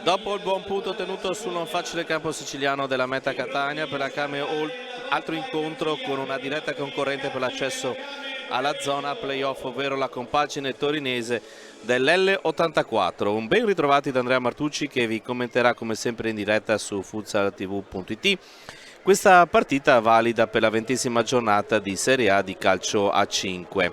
Dopo il buon punto ottenuto sul non facile campo siciliano della Meta Catania, per la Cameo altro incontro con una diretta concorrente per l'accesso alla zona playoff, ovvero la compagine torinese dell'L84. Un ben ritrovati da Andrea Martucci, che vi commenterà come sempre in diretta su futsaltv.it. Questa partita valida per la 20ª giornata di Serie A di calcio A5.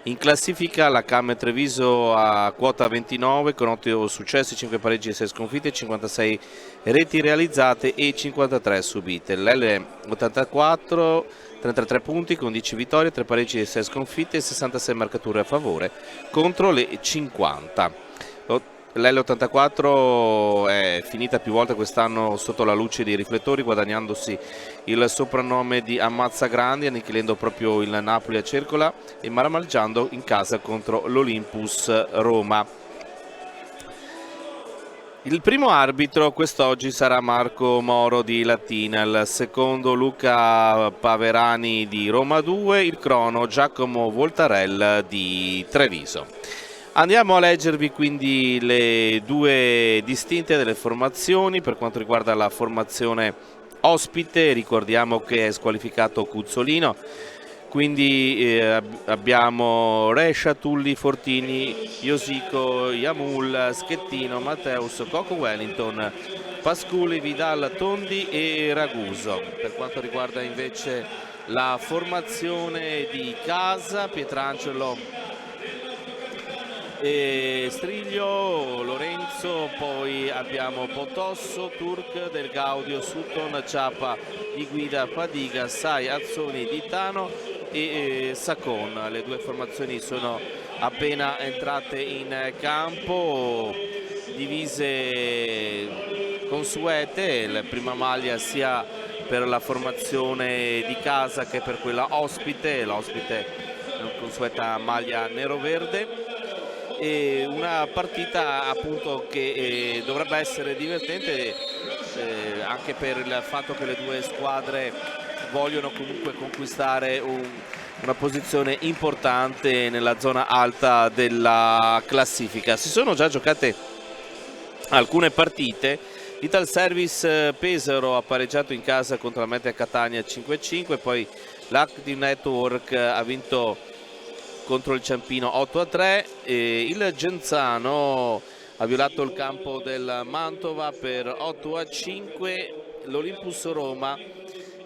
In classifica la Cameo Treviso a quota 29 con 8 successi, 5 pareggi e 6 sconfitte, 56 reti realizzate e 53 subite. L'L84 33 punti con 10 vittorie, 3 pareggi e 6 sconfitte e 66 marcature a favore contro le 50. L'L84 è finita più volte quest'anno sotto la luce dei riflettori, guadagnandosi il soprannome di Ammazza Grandi, annichilendo proprio il Napoli a Cercola e maramalgiando in casa contro l'Olympus Roma. Il primo arbitro quest'oggi sarà Marco Moro di Latina, il secondo Luca Paverani di Roma 2, il crono Giacomo Voltarella di Treviso. Andiamo a leggervi quindi le due distinte delle formazioni. Per quanto riguarda la formazione ospite, ricordiamo che è squalificato Cuzzolino, quindi abbiamo Rescia, Tulli, Fortini, Iosico, Yamul, Schettino, Matteus, Coco Wellington, Pasculi, Vidal, Tondi e Raguso. Per quanto riguarda invece la formazione di casa, Pietrangelo e Striglio, Lorenzo, poi abbiamo Potosso, Turk, Del Gaudio, Sutton, Ciappa, Di Guida, Padiga, Sai, Azzoni, Ditano e Sacon. Le due formazioni sono appena entrate in campo, divise consuete, la prima maglia sia per la formazione di casa che per quella ospite, l'ospite consueta maglia nero-verde. E una partita appunto che dovrebbe essere divertente anche per il fatto che le due squadre vogliono comunque conquistare una posizione importante nella zona alta della classifica. Si sono già giocate alcune partite. L'Ital Service Pesaro ha pareggiato in casa contro la Meta Catania 5-5, poi l'Active Network ha vinto contro il Ciampino 8-3 e il Genzano ha violato il campo del Mantova per 8-5. L'Olympus Roma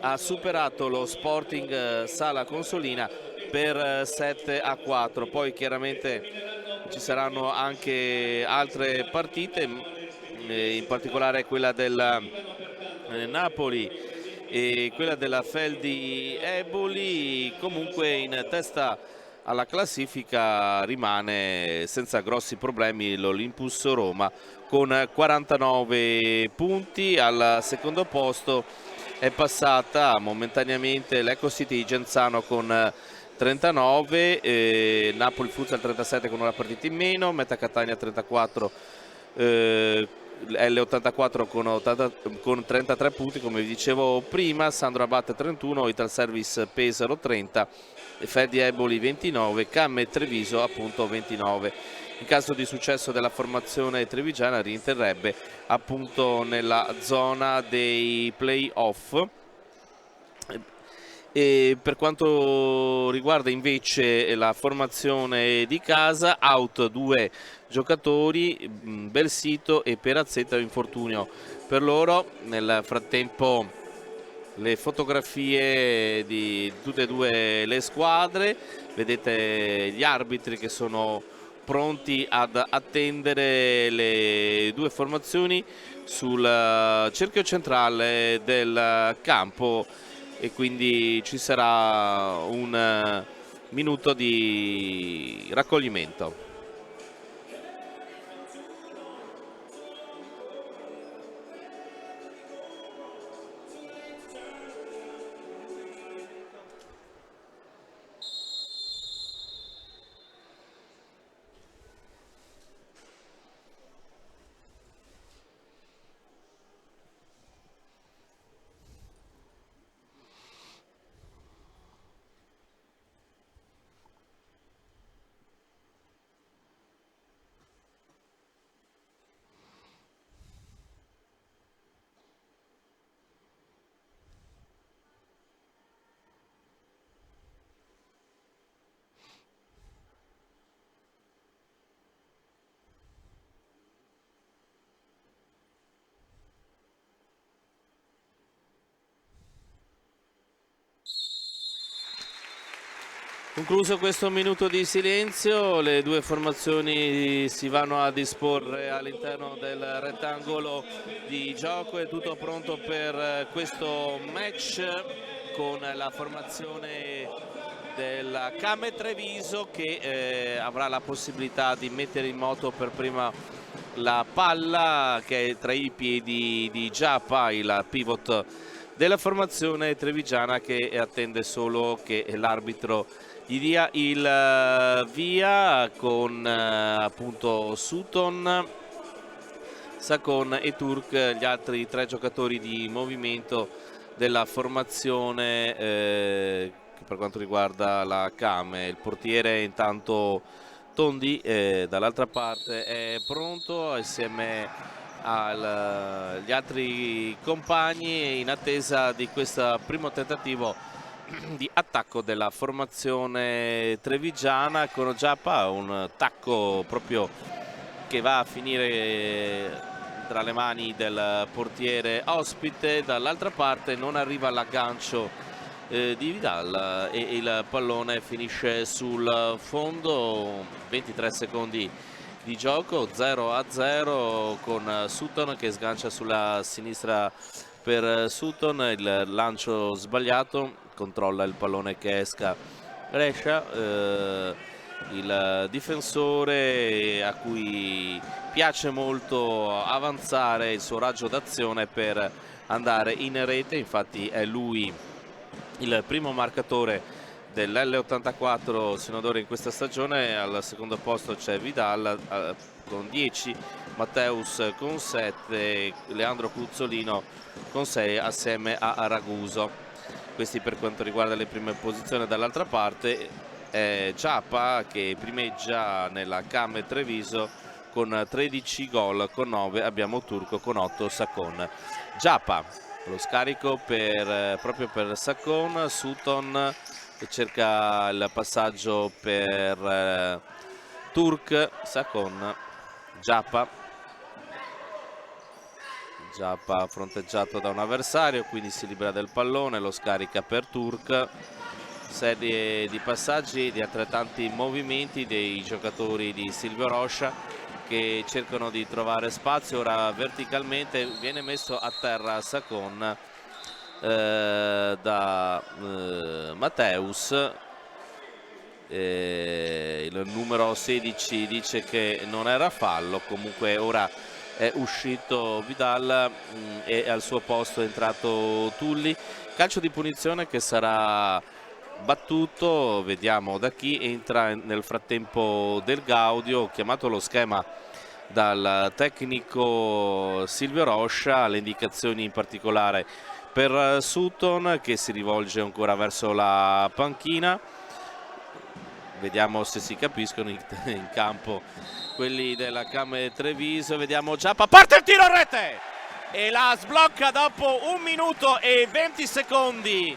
ha superato lo Sporting Sala Consolina per 7-4. Poi chiaramente ci saranno anche altre partite, in particolare quella del Napoli e quella della Feldi Eboli. Comunque in testa alla classifica rimane senza grossi problemi l'Olympus Roma con 49 punti. Al secondo posto è passata momentaneamente l'Eco City di Genzano con 39, Napoli Futsal 37 con una partita in meno, Meta Catania 34, L84 con 33 punti come vi dicevo prima, Sandro Abate 31, Ital Service Pesaro 30, Fedi Eboli 29, Camme Treviso appunto 29. In caso di successo della formazione trevigiana rientrerebbe appunto nella zona dei play-off. E per quanto riguarda invece la formazione di casa, out 2 giocatori, Belsito e Perazzetta, infortunio per loro. Nel frattempo le fotografie di tutte e due le squadre, vedete gli arbitri che sono pronti ad attendere le due formazioni sul cerchio centrale del campo, e quindi ci sarà un minuto di raccoglimento. Concluso questo minuto di silenzio, le due formazioni si vanno a disporre all'interno del rettangolo di gioco. È tutto pronto per questo match con la formazione della Came Treviso che avrà la possibilità di mettere in moto per prima la palla che è tra i piedi di Giappa, il pivot della formazione trevigiana, che attende solo che l'arbitro gli dia il via con appunto Sutton, Sakon e Turk, gli altri tre giocatori di movimento della formazione per quanto riguarda la Came. Il portiere intanto Tondi dall'altra parte è pronto assieme agli altri compagni in attesa di questo primo tentativo di attacco della formazione trevigiana, con Giappa un tacco proprio che va a finire tra le mani del portiere ospite. Dall'altra parte non arriva l'aggancio di Vidal e il pallone finisce sul fondo. 23 secondi di gioco, 0-0 con Sutton che sgancia sulla sinistra per Sutton, il lancio sbagliato, controlla il pallone che esca Brescia, il difensore a cui piace molto avanzare, il suo raggio d'azione per andare in rete, infatti è lui il primo marcatore dell'L84 sino ad ora in questa stagione. Al secondo posto c'è Vidal con 10, Matteus con 7, Leandro Cuzzolino con 6 assieme a Raguso. Questi per quanto riguarda le prime posizioni. Dall'altra parte è Giappa che primeggia nella Came Treviso con 13 gol, con 9 abbiamo Turco, con 8 Sakon. Giappa, lo scarico proprio per Sakon, Sutton che cerca il passaggio per Turk, Sakon, Giappa fronteggiato da un avversario, quindi si libera del pallone, lo scarica per Turk. Serie di passaggi, di altrettanti movimenti dei giocatori di Silvio Rocha che cercano di trovare spazio. Ora verticalmente viene messo a terra Sakon da Matteus. Il numero 16 dice che non era fallo, comunque ora è uscito Vidal e al suo posto è entrato Tulli. Calcio di punizione che sarà battuto, vediamo da chi. Entra nel frattempo Del Gaudio, chiamato lo schema dal tecnico Silvio Rocha, le indicazioni in particolare per Sutton che si rivolge ancora verso la panchina. Vediamo se si capiscono in campo quelli della Came Treviso. Vediamo Giappa, parte il tiro a rete e la sblocca dopo 1 minuto e 20 secondi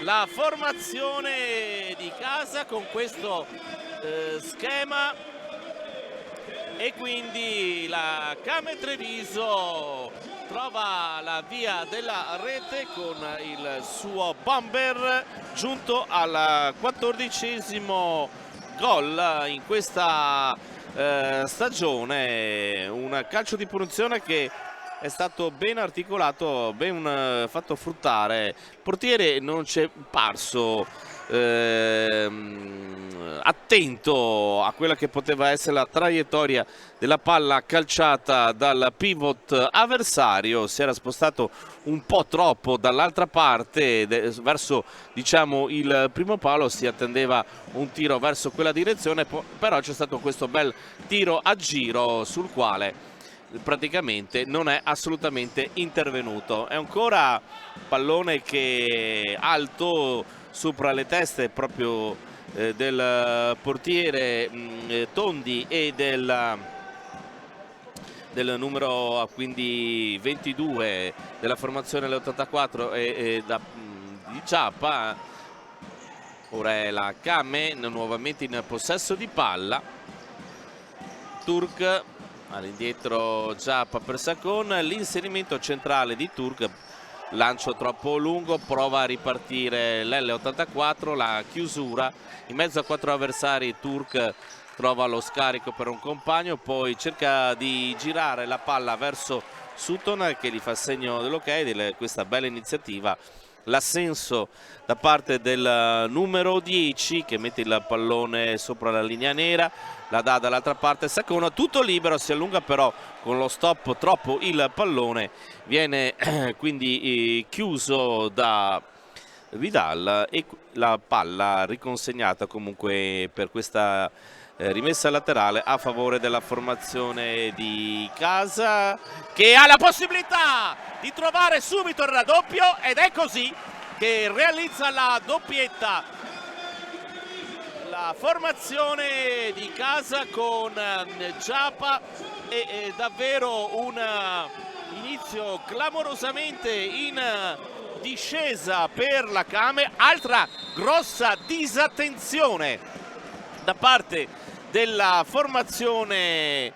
la formazione di casa con questo schema, e quindi la Came Treviso trova la via della rete con il suo bomber giunto al 14° gol in questa stagione. Un calcio di punizione che è stato ben articolato, ben fatto fruttare. Il portiere non ci è parso attento a quella che poteva essere la traiettoria della palla calciata dal pivot avversario. Si era spostato un po' troppo dall'altra parte verso, diciamo, il primo palo, si attendeva un tiro verso quella direzione, però c'è stato questo bel tiro a giro sul quale praticamente non è assolutamente intervenuto. È ancora pallone che alto sopra le teste proprio del portiere Tondi e del numero quindi 22 della formazione l'84 di Giappa. Ora è la Came nuovamente in possesso di palla. Turk all'indietro, Giappa per Sakon, l'inserimento centrale di Turk lancio troppo lungo, prova a ripartire l'L84, la chiusura in mezzo a 4 avversari. Turk trova lo scarico per un compagno, poi cerca di girare la palla verso Sutton che gli fa segno dell'ok di questa bella iniziativa. L'assenso da parte del numero 10 che mette il pallone sopra la linea nera, la dà dall'altra parte Saccona, tutto libero, si allunga però con lo stop troppo il pallone, viene quindi chiuso da Vidal e la palla riconsegnata comunque per questa rimessa laterale a favore della formazione di casa, che ha la possibilità di trovare subito il raddoppio, ed è così che realizza la doppietta la formazione di casa con Giappa. È davvero un inizio clamorosamente in discesa per la Kame, altra grossa disattenzione da parte della formazione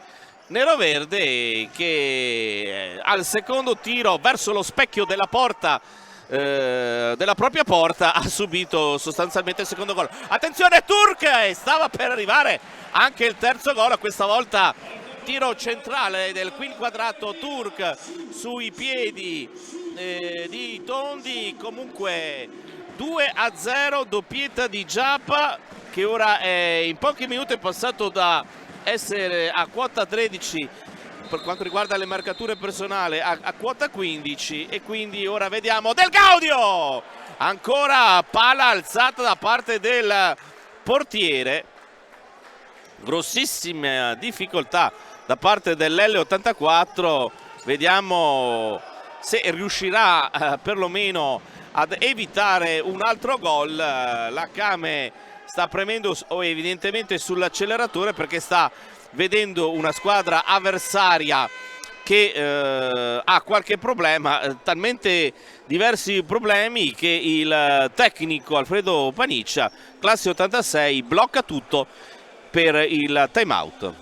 neroverde che al secondo tiro verso lo specchio della porta della propria porta ha subito sostanzialmente il secondo gol. Attenzione, Turk, stava per arrivare anche il terzo gol, questa volta tiro centrale del quin quadrato Turk sui piedi di Tondi. Comunque 2-0, doppietta di Giappa che ora è in pochi minuti è passato da essere a quota 13 per quanto riguarda le marcature personali a quota 15, e quindi ora vediamo Del Gaudio, ancora palla alzata da parte del portiere, grossissima difficoltà da parte dell'L84, vediamo se riuscirà perlomeno ad evitare un altro gol. La Kame sta premendo evidentemente sull'acceleratore perché sta vedendo una squadra avversaria che ha qualche problema, talmente diversi problemi che il tecnico Alfredo Paniccia, classe 86, blocca tutto per il time out.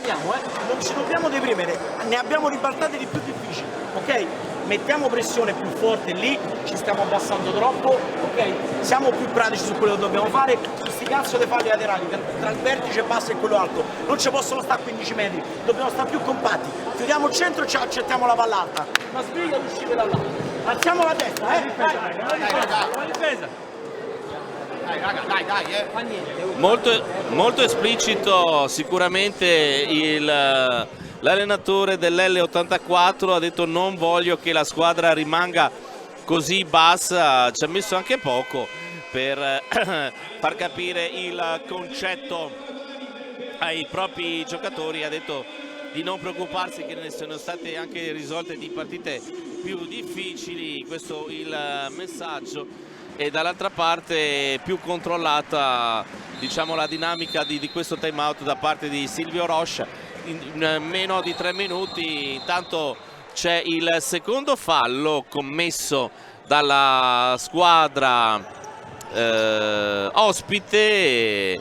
Non ci dobbiamo deprimere, ne abbiamo ribaltate di più difficili, ok? Mettiamo pressione più forte lì, ci stiamo abbassando troppo, ok? Siamo più pratici su quello che dobbiamo fare, questi cazzo di falli laterali tra il vertice basso e quello alto, non ci possono stare a 15 metri, dobbiamo stare più compatti, chiudiamo il centro e ci accettiamo la palla alta, ma sfiga di uscire da là, alziamo la testa, difesa. Molto esplicito sicuramente l'allenatore dell'L84, ha detto non voglio che la squadra rimanga così bassa, ci ha messo anche poco per far capire il concetto ai propri giocatori, ha detto di non preoccuparsi che ne sono state anche risolte di partite più difficili, questo il messaggio. E dall'altra parte più controllata, diciamo, la dinamica di questo time out da parte di Silvio Rocha in meno di 3 minuti. Intanto c'è il secondo fallo commesso dalla squadra ospite.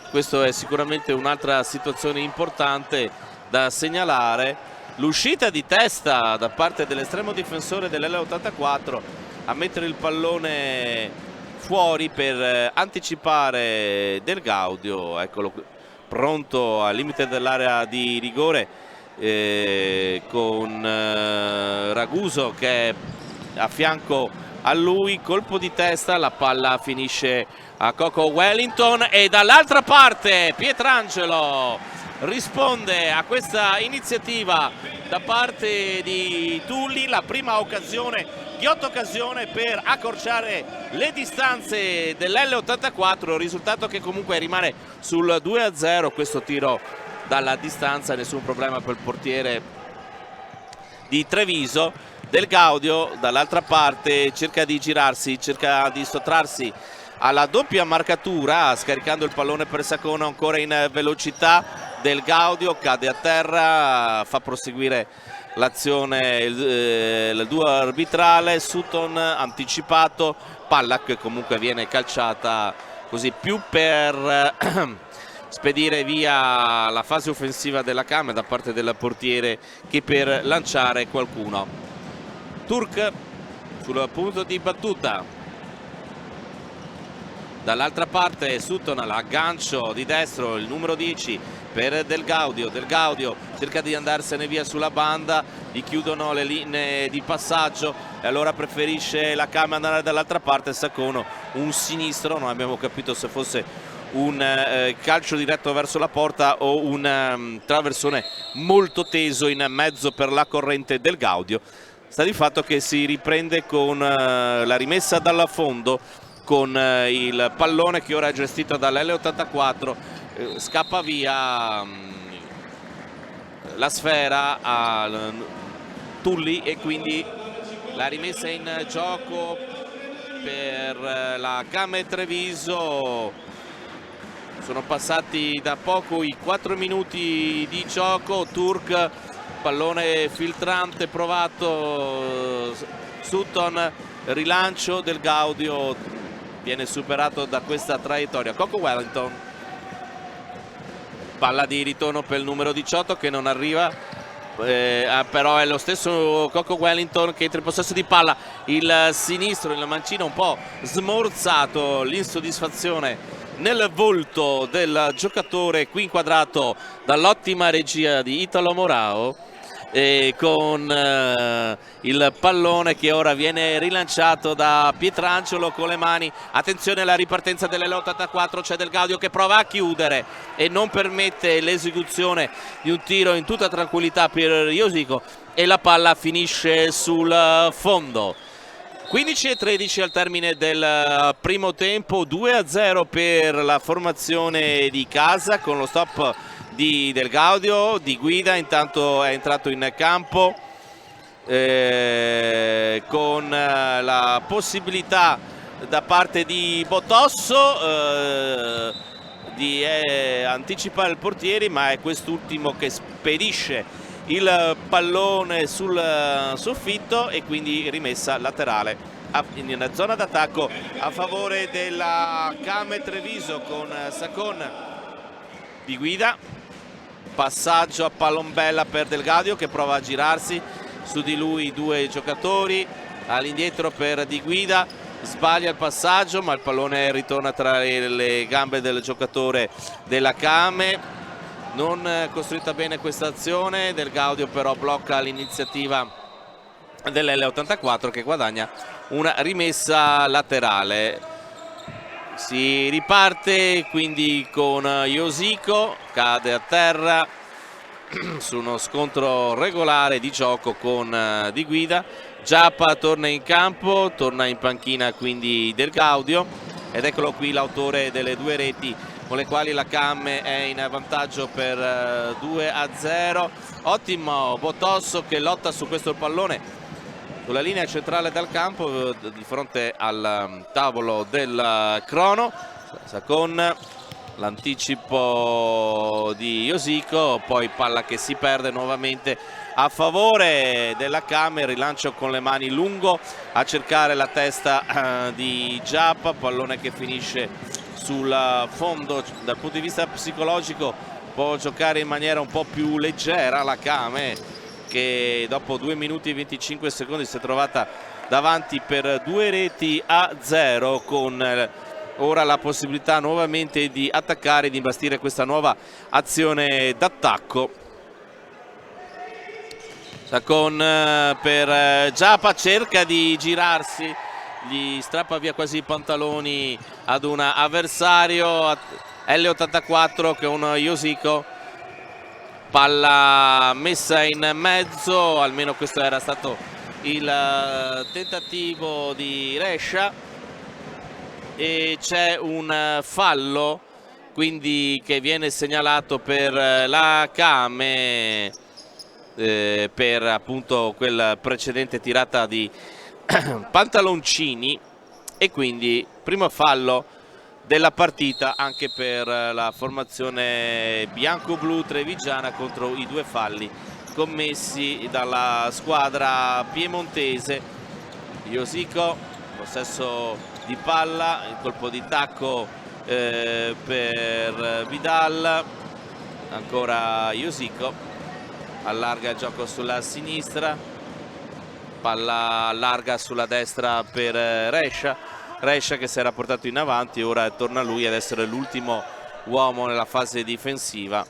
Questo è sicuramente un'altra situazione importante da segnalare. L'uscita di testa da parte dell'estremo difensore dell'L84 a mettere il pallone fuori per anticipare Del Gaudio, eccolo qui, pronto al limite dell'area di rigore con Raguso che è a fianco a lui, colpo di testa, la palla finisce a Coco Wellington e dall'altra parte Pietrangelo risponde a questa iniziativa da parte di Tulli, la prima occasione, ghiotta occasione per accorciare le distanze dell'L84, risultato che comunque rimane sul 2-0, questo tiro dalla distanza, nessun problema per il portiere di Treviso. Del Gaudio dall'altra parte cerca di girarsi, cerca di sottrarsi alla doppia marcatura, scaricando il pallone per Saccona ancora in velocità. Del Gaudio cade a terra, fa proseguire l'azione il duo arbitrale, Sutton anticipato, palla che comunque viene calciata così più per spedire via la fase offensiva della Came da parte del portiere che per lanciare qualcuno. Turk sul punto di battuta, dall'altra parte Sutton l'aggancio di destro, il numero 10 per Del Gaudio. Del Gaudio cerca di andarsene via sulla banda, gli chiudono le linee di passaggio e allora preferisce la Came andare dall'altra parte. Saccono un sinistro, non abbiamo capito se fosse un calcio diretto verso la porta o un traversone molto teso in mezzo per la corrente del Gaudio. Sta di fatto che si riprende con la rimessa dal fondo, con il pallone che ora è gestito dall'L84, scappa via la sfera a Tulli e quindi la rimessa in gioco per la Came Treviso. Sono passati da poco i 4 minuti di gioco. Turk, pallone filtrante provato, Sutton, rilancio del Gaudio, viene superato da questa traiettoria. Coco Wellington, palla di ritorno per il numero 18 che non arriva, però è lo stesso Coco Wellington che entra in possesso di palla. Il sinistro, il mancino un po' smorzato, l'insoddisfazione nel volto del giocatore qui inquadrato dall'ottima regia di Italo Morao, con il pallone che ora viene rilanciato da Pietrangelo con le mani. Attenzione alla ripartenza dell'L84, c'è Del Gaudio che prova a chiudere e non permette l'esecuzione di un tiro in tutta tranquillità per Iosico e la palla finisce sul fondo. 15:13 al termine del primo tempo, 2-0 per la formazione di casa con lo stop di Del Gaudio. Di Guida intanto è entrato in campo con la possibilità da parte di Botosso di anticipare il portiere, ma è quest'ultimo che spedisce il pallone sul soffitto e quindi rimessa laterale in zona d'attacco a favore della Came Treviso con Sacon. Di Guida, passaggio a palombella per Del Gaudio che prova a girarsi, su di lui due giocatori, all'indietro per Di Guida, sbaglia il passaggio ma il pallone ritorna tra le gambe del giocatore della Came. Non costruita bene questa azione, Del Gaudio però blocca l'iniziativa dell'L84 che guadagna una rimessa laterale. Si riparte quindi con Iosico, cade a terra su uno scontro regolare di gioco con Di Guida. Giappa torna in campo, torna in panchina quindi Del Gaudio ed eccolo qui l'autore delle due reti con le quali la Came è in vantaggio per 2-0. Ottimo Botosso che lotta su questo pallone sulla linea centrale del campo di fronte al tavolo del crono. Con l'anticipo di Iosico, poi palla che si perde nuovamente a favore della Came, rilancio con le mani lungo a cercare la testa di Giappa, pallone che finisce sul fondo. Dal punto di vista psicologico può giocare in maniera un po' più leggera la Came, che dopo 2 minuti e 25 secondi si è trovata davanti per 2-0 con ora la possibilità nuovamente di attaccare e di imbastire questa nuova azione d'attacco. Sacon per Giappa, cerca di girarsi, gli strappa via quasi i pantaloni ad un avversario, L84 che è un Iosico, palla messa in mezzo, almeno questo era stato il tentativo di Rescia e c'è un fallo quindi che viene segnalato per la Came per appunto quel precedente tirata di pantaloncini e quindi primo fallo della partita anche per la formazione bianco-blu trevigiana contro i due falli commessi dalla squadra piemontese. Iosico, possesso di palla, il colpo di tacco per Vidal, ancora Josico, allarga il gioco sulla sinistra, palla larga sulla destra per Rescia che si era portato in avanti, ora torna lui ad essere l'ultimo uomo nella fase difensiva,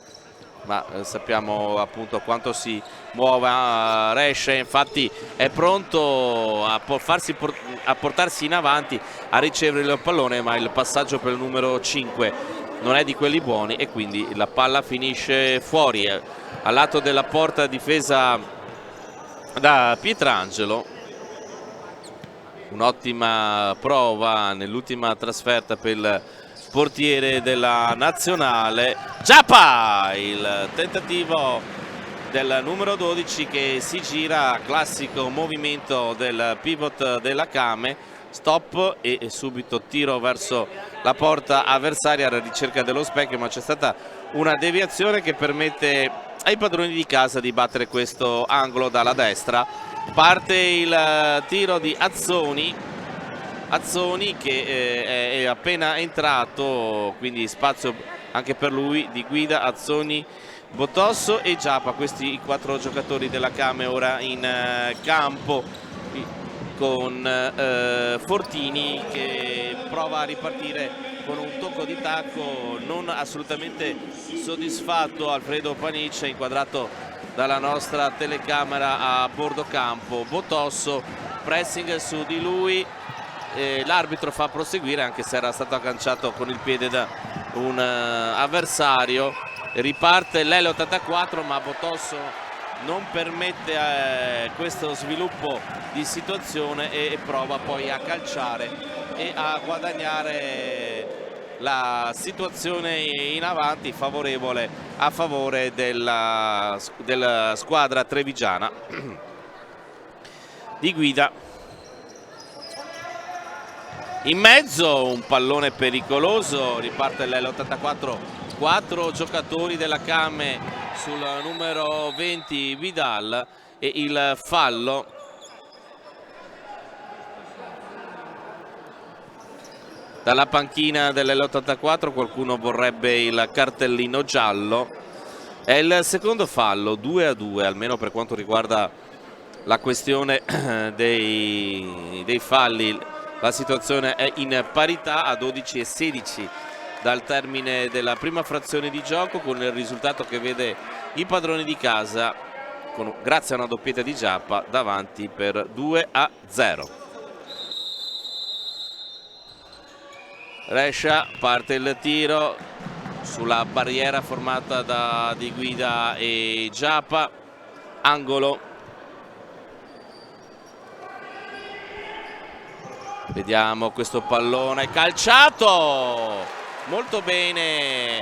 ma sappiamo appunto quanto si muova Rescia, infatti è pronto a portarsi in avanti, a ricevere il pallone, ma il passaggio per il numero 5 non è di quelli buoni e quindi la palla finisce fuori al lato della porta difesa da Pietrangelo. Un'ottima prova nell'ultima trasferta per il portiere della nazionale. Giappa, il tentativo del numero 12 che si gira, classico movimento del pivot della Kame, stop e subito tiro verso la porta avversaria alla ricerca dello specchio, ma c'è stata una deviazione che permette ai padroni di casa di battere questo angolo dalla destra. Parte il tiro di Azzoni che è appena entrato, quindi spazio anche per lui di guida. Azzoni, Botosso e Giappa, questi i 4 giocatori della Kame ora in campo, con Fortini che prova a ripartire con un tocco di tacco non assolutamente soddisfatto. Alfredo Paniccia, inquadrato dalla nostra telecamera a bordo campo. Botosso, pressing su di lui, l'arbitro fa proseguire anche se era stato agganciato con il piede da un avversario. Riparte l'L84, ma Botosso non permette questo sviluppo di situazione e prova poi a calciare e a guadagnare la situazione in avanti, favorevole a favore della squadra trevigiana di guida. In mezzo un pallone pericoloso, riparte l'L84, 4 giocatori della Kame sul numero 20 Vidal e il fallo dalla panchina dell'L84. Qualcuno vorrebbe il cartellino giallo, è il secondo fallo, 2-2 almeno per quanto riguarda la questione dei falli. La situazione è in parità a 12-16 dal termine della prima frazione di gioco, con il risultato che vede i padroni di casa, grazie a una doppietta di Giappa, davanti per 2-0. Rescia, parte il tiro sulla barriera formata da Di Guida e Giappa, angolo. Vediamo questo pallone calciato molto bene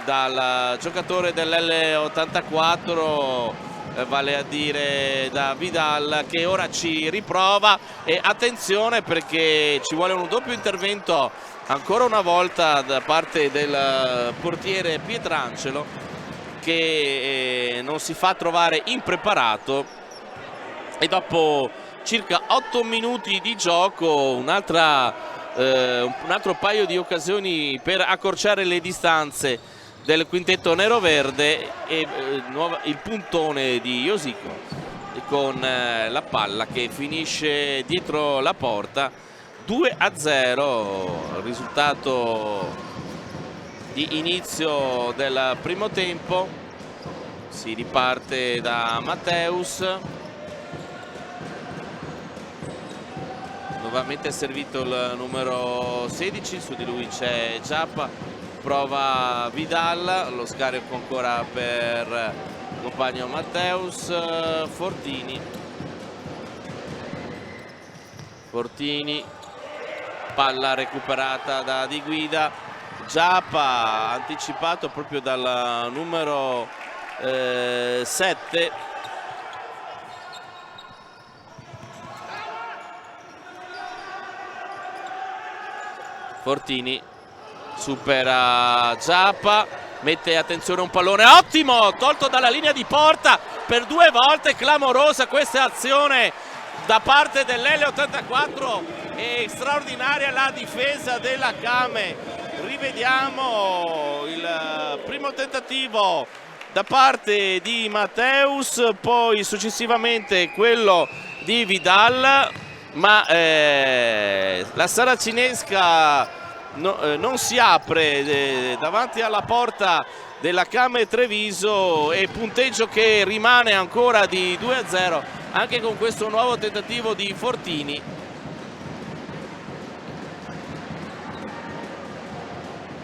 dal giocatore dell'L84, vale a dire da Vidal, che ora ci riprova. E attenzione perché ci vuole un doppio intervento ancora una volta da parte del portiere Pietrangelo, che non si fa trovare impreparato, e dopo circa 8 minuti di gioco un altro paio di occasioni per accorciare le distanze del quintetto neroverde e il puntone di Josico con la palla che finisce dietro la porta. 2-0 risultato di inizio del primo tempo. Si riparte da Matteus, nuovamente servito il numero 16, su di lui c'è Giappa, prova Vidal, lo scarico ancora per il compagno Matteus. Fortini, palla recuperata da Di Guida, Giappa anticipato proprio dal numero 7. Fortini supera Giappa, mette attenzione un pallone ottimo, tolto dalla linea di porta per 2 volte, clamorosa questa azione da parte dell'L84 e straordinaria la difesa della Kame rivediamo il primo tentativo da parte di Matteus, poi successivamente quello di Vidal, ma la saracinesca non si apre davanti alla porta della Came Treviso, e punteggio che rimane ancora di 2-0 anche con questo nuovo tentativo di Fortini.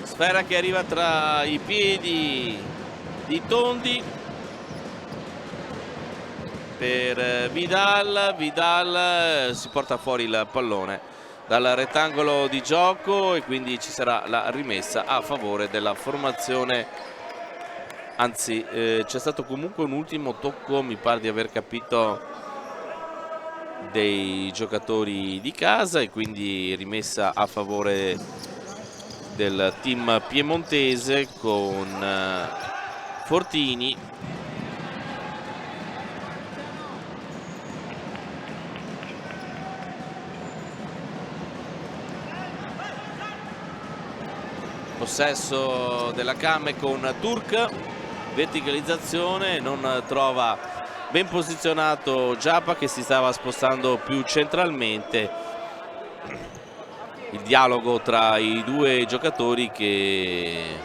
Sfera che arriva tra i piedi di Tondi per Vidal. Vidal si porta fuori il pallone dal rettangolo di gioco e quindi ci sarà la rimessa a favore della formazione. Anzi, c'è stato comunque un ultimo tocco, mi pare di aver capito, dei giocatori di casa, e quindi rimessa a favore del team piemontese con Fortini. Possesso della Came con Turk, verticalizzazione, non trova ben posizionato Giappa che si stava spostando più centralmente. Il dialogo tra i due giocatori che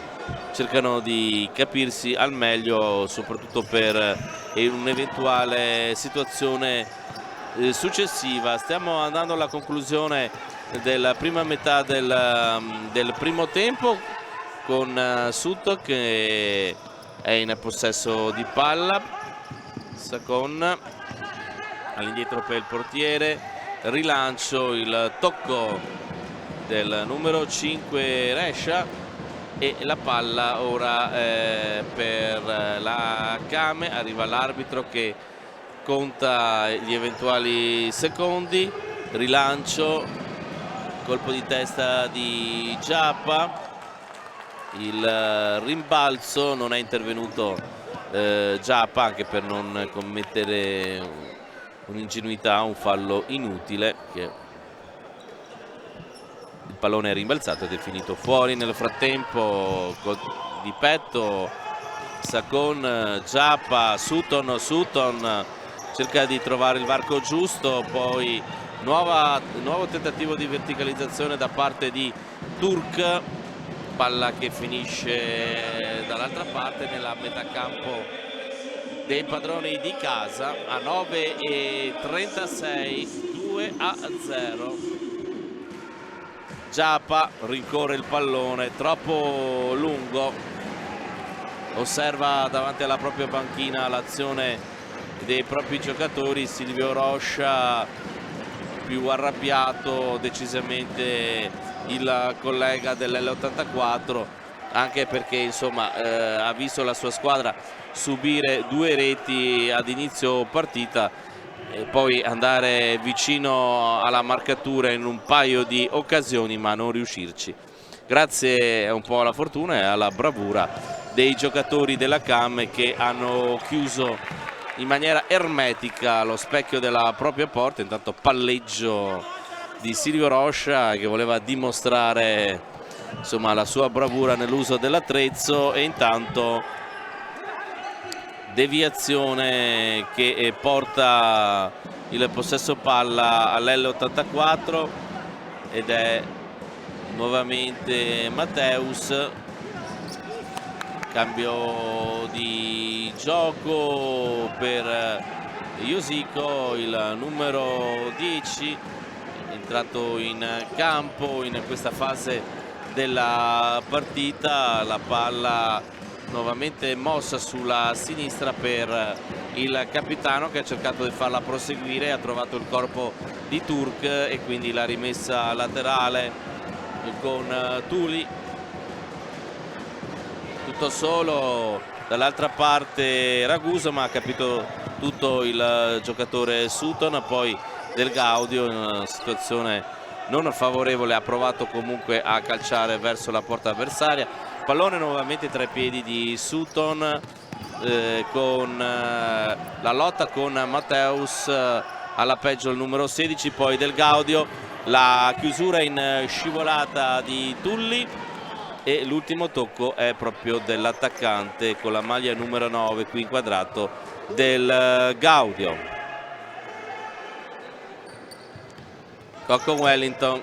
cercano di capirsi al meglio, soprattutto per un'eventuale situazione successiva. Stiamo andando alla conclusione della prima metà del primo tempo, con Sutto che è in possesso di palla. Sacon all'indietro per il portiere, rilancio, il tocco del numero 5 Rescia, e la palla ora per la Came. Arriva l'arbitro che conta gli eventuali secondi. Rilancio, colpo di testa di Giappa, il rimbalzo, non è intervenuto Giappa, anche per non commettere un'ingenuità, un fallo inutile. Che il pallone è rimbalzato ed è finito fuori. Nel frattempo di petto Sacon, Giappa, Sutton cerca di trovare il varco giusto, poi nuovo tentativo di verticalizzazione da parte di Turk, palla che finisce dall'altra parte nella metà campo dei padroni di casa. A 9:36, 2-0. Giappa rincorre il pallone, troppo lungo, osserva davanti alla propria banchina l'azione dei propri giocatori. Silvio Roscia più arrabbiato decisamente il collega dell'L84, anche perché insomma ha visto la sua squadra subire 2 reti ad inizio partita e poi andare vicino alla marcatura in un paio di occasioni, ma non riuscirci, grazie un po' alla fortuna e alla bravura dei giocatori della Came, che hanno chiuso in maniera ermetica lo specchio della propria porta. Intanto palleggio di Silvio Roscia, che voleva dimostrare insomma la sua bravura nell'uso dell'attrezzo, e intanto deviazione che porta il possesso palla all'L84 ed è nuovamente Matteus. Cambio di gioco per Iosico, il numero 10 entrato in campo in questa fase della partita. La palla nuovamente mossa sulla sinistra per il capitano, che ha cercato di farla proseguire, ha trovato il corpo di Turk e quindi la rimessa laterale con Tuli. Tutto solo dall'altra parte Ragusa, ma ha capito tutto il giocatore Sutton. Poi Del Gaudio, in una situazione non favorevole, ha provato comunque a calciare verso la porta avversaria. Pallone nuovamente tra i piedi di Sutton, con la lotta con Matteus, alla peggio il numero 16, poi Del Gaudio, la chiusura in scivolata di Tulli, e l'ultimo tocco è proprio dell'attaccante con la maglia numero 9 qui inquadrato del Gaudio. Coco Wellington,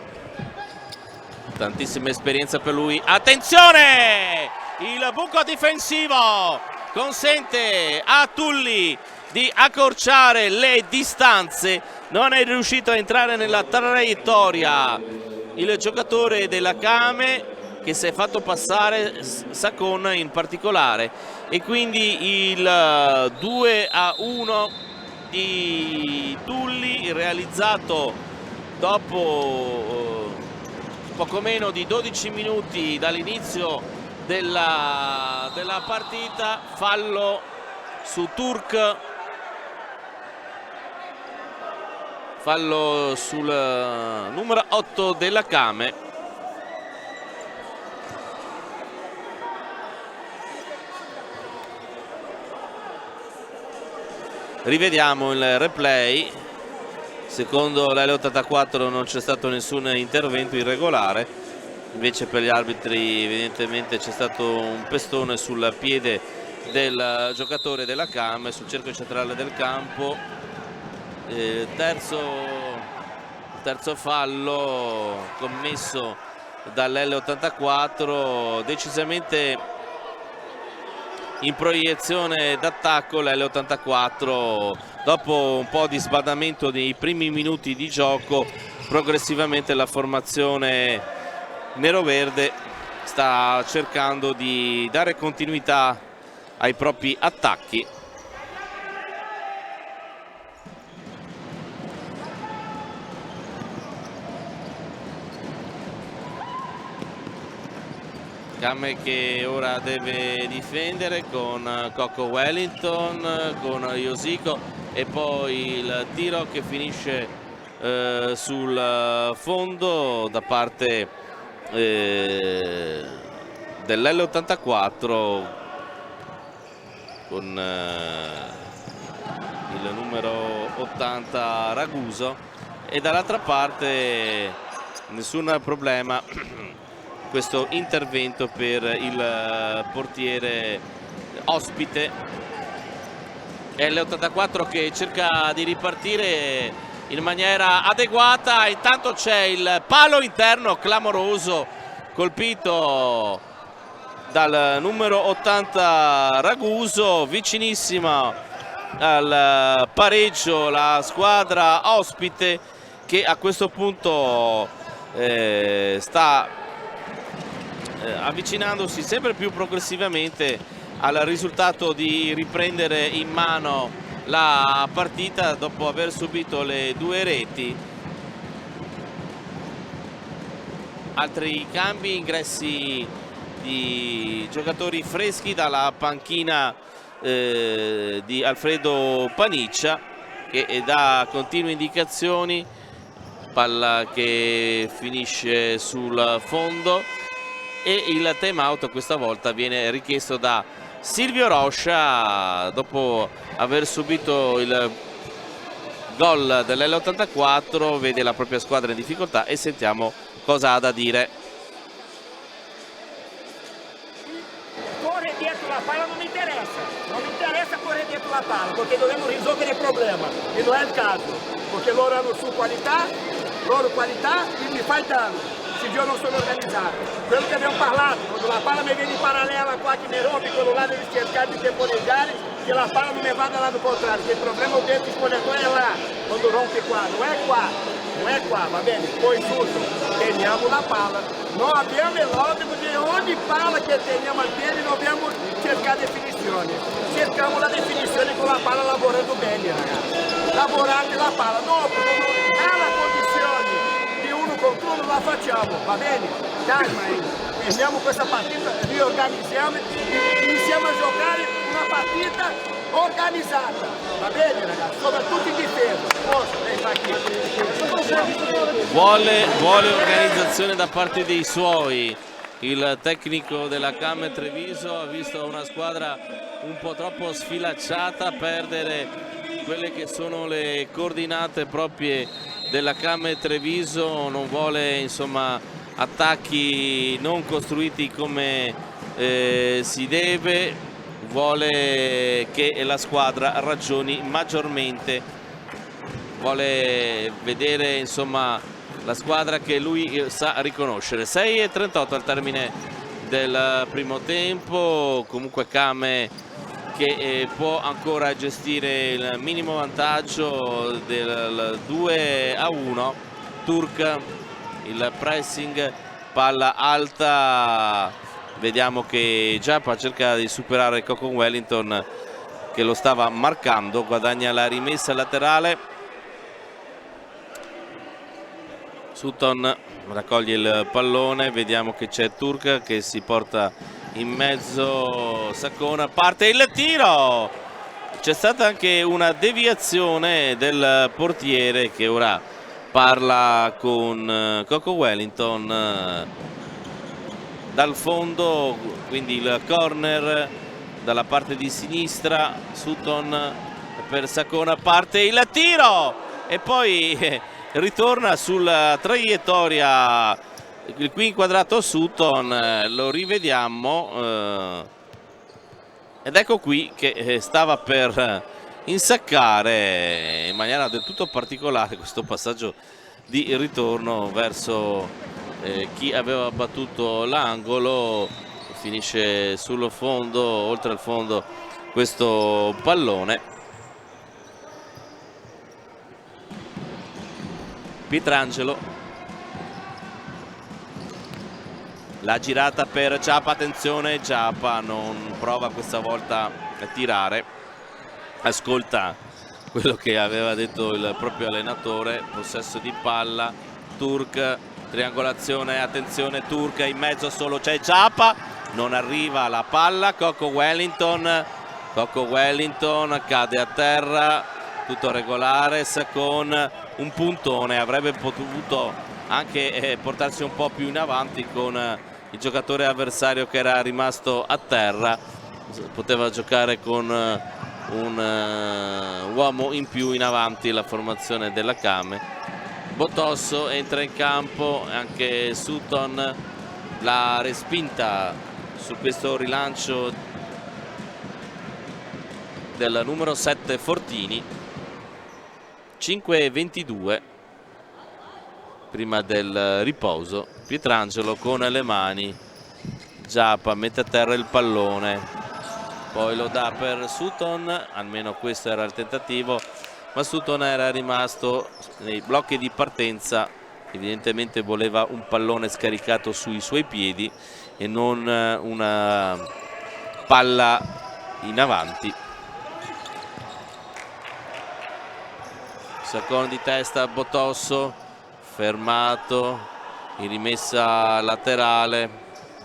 tantissima esperienza per lui, attenzione, il buco difensivo consente a Tulli di accorciare le distanze, non è riuscito a entrare nella traiettoria il giocatore della Kame, che si è fatto passare Sacon in particolare, e quindi il 2-1 di Tulli realizzato dopo poco meno di 12 minuti dall'inizio della partita. Fallo su Turk, fallo sul numero 8 della Kame. Rivediamo il replay. Secondo l'L84 non c'è stato nessun intervento irregolare, invece per gli arbitri evidentemente c'è stato un pestone sul piede del giocatore della Kame sul cerchio centrale del campo. Terzo fallo commesso dall'L84, decisamente in proiezione d'attacco l'L84. Dopo un po' di sbadamento nei primi minuti di gioco, progressivamente la formazione neroverde sta cercando di dare continuità ai propri attacchi. Kame che ora deve difendere con Coco Wellington, con Yosiko, e poi il tiro che finisce sul fondo da parte dell'L84 con il numero 80 Raguso, e dall'altra parte nessun problema questo intervento per il portiere ospite. L84 che cerca di ripartire in maniera adeguata, intanto c'è il palo interno clamoroso colpito dal numero 80 Raguso, vicinissima al pareggio la squadra ospite, che a questo punto sta avvicinandosi sempre più progressivamente al risultato di riprendere in mano la partita dopo aver subito le 2 reti. Altri cambi, ingressi di giocatori freschi dalla panchina di Alfredo Paniccia, che dà continue indicazioni. Palla che finisce sul fondo, e il time out questa volta viene richiesto da Silvio Roscia dopo aver subito il gol dell'L84. Vede la propria squadra in difficoltà e sentiamo cosa ha da dire. Corre dietro la palla non mi interessa correre dietro la palla, perché dobbiamo risolvere il problema, e non è il caso, perché loro hanno su qualità, quindi fai danno. Io non sono organizzato, quello che abbiamo parlato, quando la palla mi viene in parallela qua che mi rompe, quello là devi cercare di temporeggiare, che la palla non mi vada là do contrario, che il problema dentro il spogliatoio è là, quando rompe qua, non è qua, va bene, poi tutto, teniamo la palla, non abbiamo l'obiettivo di ogni palla che teniamo al piede, dobbiamo cercare definizione, cerchiamo la definizione con la palla lavorando bene, ragazzi, lavorate la palla, dopo è la condizione contro uno la facciamo, va bene? Calma, fermiamo questa partita, riorganizziamo, iniziamo a giocare una partita organizzata, va bene ragazzi? Soprattutto in difesa. Vuole organizzazione da parte dei suoi. Il tecnico della Kame Treviso ha visto una squadra un po' troppo sfilacciata perdere quelle che sono le coordinate proprie della Kame Treviso, non vuole insomma attacchi non costruiti come si deve, vuole che la squadra ragioni maggiormente, vuole vedere insomma la squadra che lui sa riconoscere. 6:38 al termine del primo tempo, comunque Kame che può ancora gestire il minimo vantaggio del 2-1. Turk, il pressing, palla alta, vediamo che Giappa cerca di superare Coco Wellington che lo stava marcando, guadagna la rimessa laterale. Sutton raccoglie il pallone, vediamo che c'è Turk che si porta in mezzo, Saccone, parte il tiro, c'è stata anche una deviazione del portiere che ora parla con Coco Wellington dal fondo, quindi il corner dalla parte di sinistra. Sutton per Saccone, parte il tiro e poi ritorna sulla traiettoria, qui inquadrato Sutton, lo rivediamo ed ecco qui che stava per insaccare in maniera del tutto particolare questo passaggio di ritorno verso chi aveva battuto l'angolo. Finisce sul fondo, oltre al fondo, questo pallone. Pietrangelo, la girata per Giappa, attenzione, Giappa non prova questa volta a tirare, ascolta quello che aveva detto il proprio allenatore. Possesso di palla, Turk, triangolazione, attenzione, Turk in mezzo, solo c'è Giappa, non arriva la palla, Coco Wellington cade a terra, tutto regolare, con un puntone, avrebbe potuto anche portarsi un po' più in avanti con il giocatore avversario che era rimasto a terra, poteva giocare con un uomo in più in avanti la formazione della Kame. Botosso entra in campo, anche Sutton la respinta su questo rilancio del numero 7 Fortini. 5:22 prima del riposo. Pietrangelo con le mani, Giappa mette a terra il pallone, poi lo dà per Sutton, almeno questo era il tentativo, ma Sutton era rimasto nei blocchi di partenza, evidentemente voleva un pallone scaricato sui suoi piedi e non una palla in avanti. Saccone di testa, Botosso fermato, in rimessa laterale,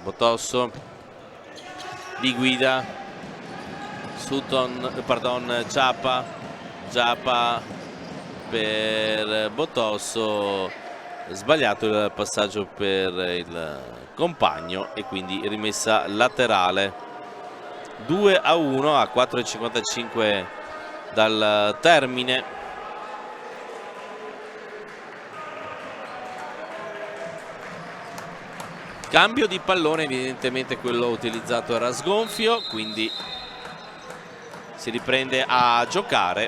Botosso di guida, Sutton, pardon, Giappa per Botosso, sbagliato il passaggio per il compagno e quindi rimessa laterale. 2-1 a 4:55 dal termine. Cambio di pallone, evidentemente quello utilizzato era sgonfio, quindi si riprende a giocare.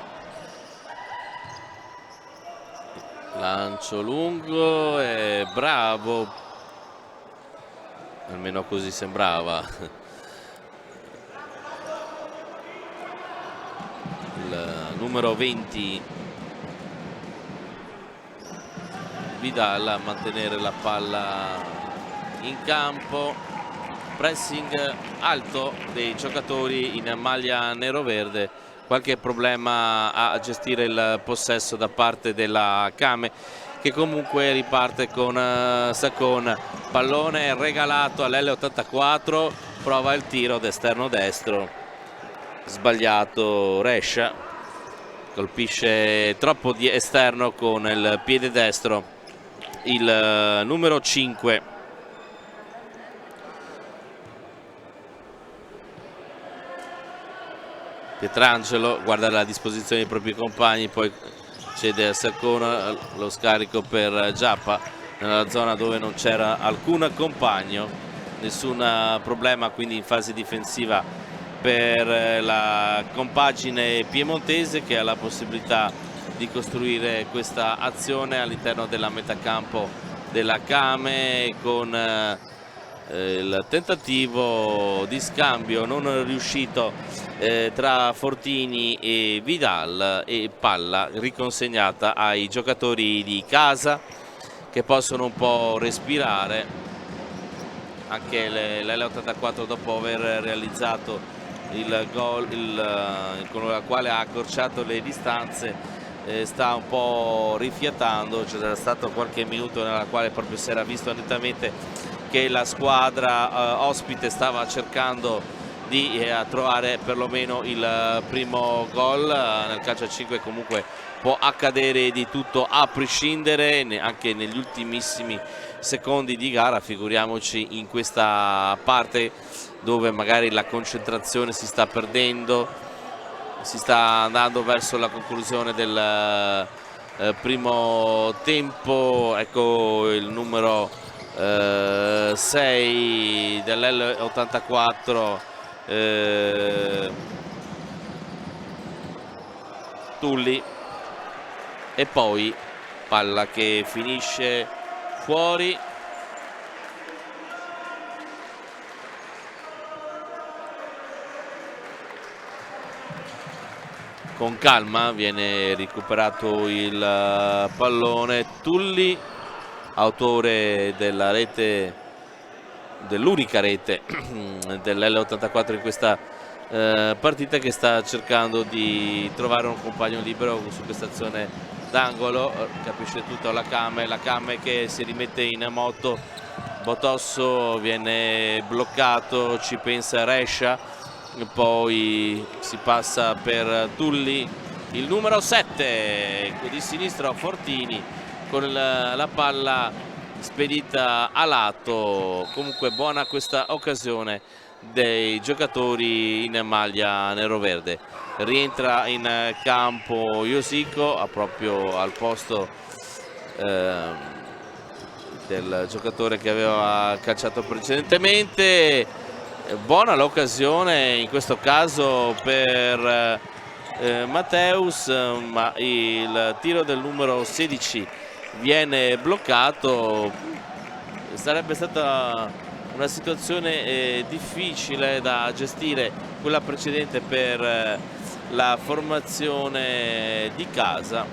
Lancio lungo e bravo, almeno così sembrava. Il numero 20 Vidal a mantenere la palla in campo, pressing alto dei giocatori in maglia nero-verde, qualche problema a gestire il possesso da parte della Kame che comunque riparte con Saccone, pallone regalato all'L84, prova il tiro d'esterno destro, sbagliato Rescia, colpisce troppo di esterno con il piede destro il numero 5. Pietrangelo guarda la disposizione dei propri compagni, poi cede a Saccone lo scarico per Giappa, nella zona dove non c'era alcun compagno, nessun problema quindi in fase difensiva per la compagine piemontese, che ha la possibilità di costruire questa azione all'interno della metacampo della Kame, con il tentativo di scambio non riuscito tra Fortini e Vidal, e palla riconsegnata ai giocatori di casa, che possono un po' respirare. Anche l'L84, dopo aver realizzato il gol con il quale ha accorciato le distanze, sta un po' rifiatando. C'era stato qualche minuto nella quale proprio si era visto nettamente che la squadra ospite stava cercando di trovare perlomeno il primo gol. Nel calcio a 5 comunque può accadere di tutto a prescindere, anche negli ultimissimi secondi di gara, figuriamoci in questa parte dove magari la concentrazione si sta perdendo, si sta andando verso la conclusione del primo tempo. Ecco il numero 6 dell'L84, Tulli, e poi palla che finisce fuori. Con calma viene recuperato il pallone. Tulli, autore della rete, dell'unica rete dell'L84 in questa partita, che sta cercando di trovare un compagno libero su questa azione d'angolo. Capisce tutto la Kame che si rimette in moto. Botosso viene bloccato, ci pensa Rescia, poi si passa per Tulli, il numero 7 di sinistro Fortini, con la palla spedita a lato. Comunque buona questa occasione dei giocatori in maglia neroverde. Rientra in campo Josico, proprio al posto del giocatore che aveva calciato precedentemente. Buona l'occasione in questo caso per Matteus, ma il tiro del numero 16 viene bloccato. Sarebbe stata una situazione difficile da gestire, quella precedente, per la formazione di casa.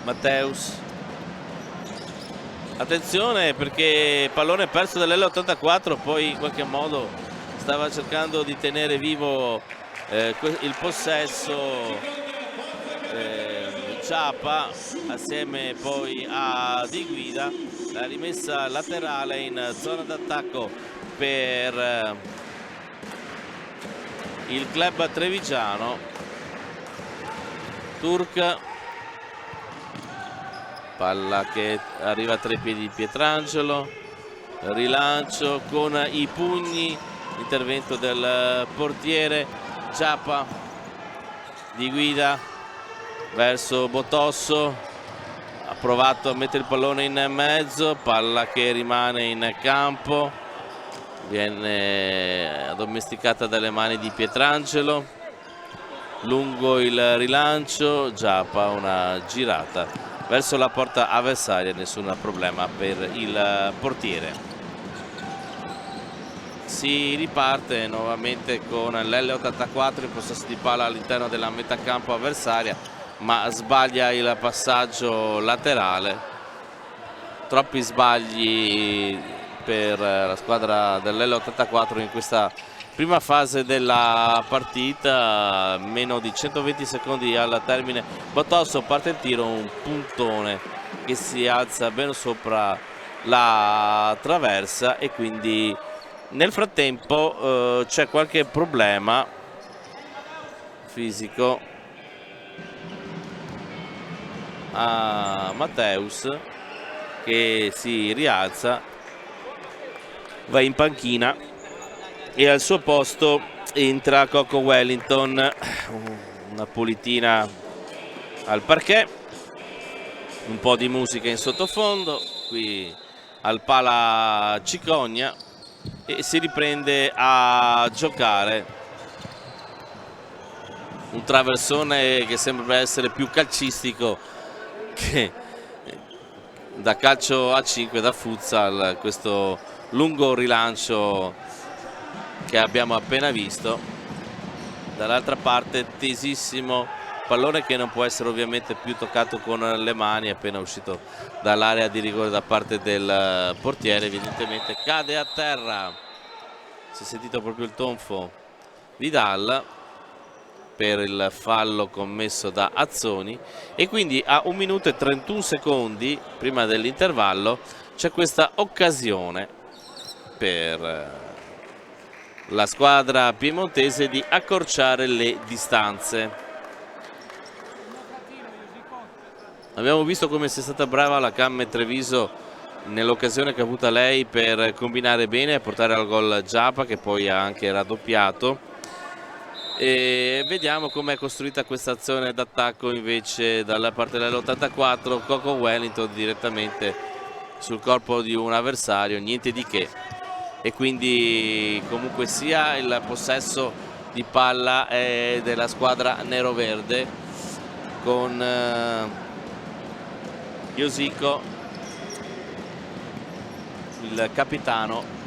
Matteus, attenzione perché pallone perso dall'L84, poi in qualche modo stava cercando di tenere vivo il possesso Ciapa assieme poi a Di Guida. La rimessa laterale in zona d'attacco per il club trevigiano. Turk, palla che arriva tra i piedi di Pietrangelo, rilancio con i pugni, intervento del portiere. Ciapa, Di Guida verso Botosso, ha provato a mettere il pallone in mezzo, palla che rimane in campo, viene addomesticata dalle mani di Pietrangelo. Lungo il rilancio, Giappa, una girata verso la porta avversaria, nessun problema per il portiere. Si riparte nuovamente con l'L84 in possesso di palla all'interno della metacampo avversaria, ma sbaglia il passaggio laterale. Troppi sbagli per la squadra dell'L84 in questa prima fase della partita. Meno di 120 secondi al termine. Botosso, parte il tiro, un puntone che si alza ben sopra la traversa, e quindi nel frattempo c'è qualche problema fisico a Matteus, che si rialza, va in panchina e al suo posto entra Coco Wellington. Una pulitina al parquet, un po' di musica in sottofondo qui al Pala Cicogna, e si riprende a giocare un traversone che sembra essere più calcistico che da calcio a 5, da futsal, questo lungo rilancio che abbiamo appena visto. Dall'altra parte tesissimo pallone che non può essere ovviamente più toccato con le mani, appena uscito dall'area di rigore da parte del portiere, evidentemente cade a terra. Si è sentito proprio il tonfo Vidal per il fallo commesso da Azzoni, e quindi a 1 minuto e 31 secondi prima dell'intervallo c'è questa occasione per la squadra piemontese di accorciare le distanze. Abbiamo visto come sia stata brava la Camme Treviso nell'occasione che ha avuta lei per combinare bene e portare al gol Giappa, che poi ha anche raddoppiato. E vediamo com'è costruita questa azione d'attacco invece dalla parte dell'84. Coco Wellington direttamente sul corpo di un avversario, niente di che, e quindi comunque sia il possesso di palla è della squadra neroverde, con Iosico, il capitano.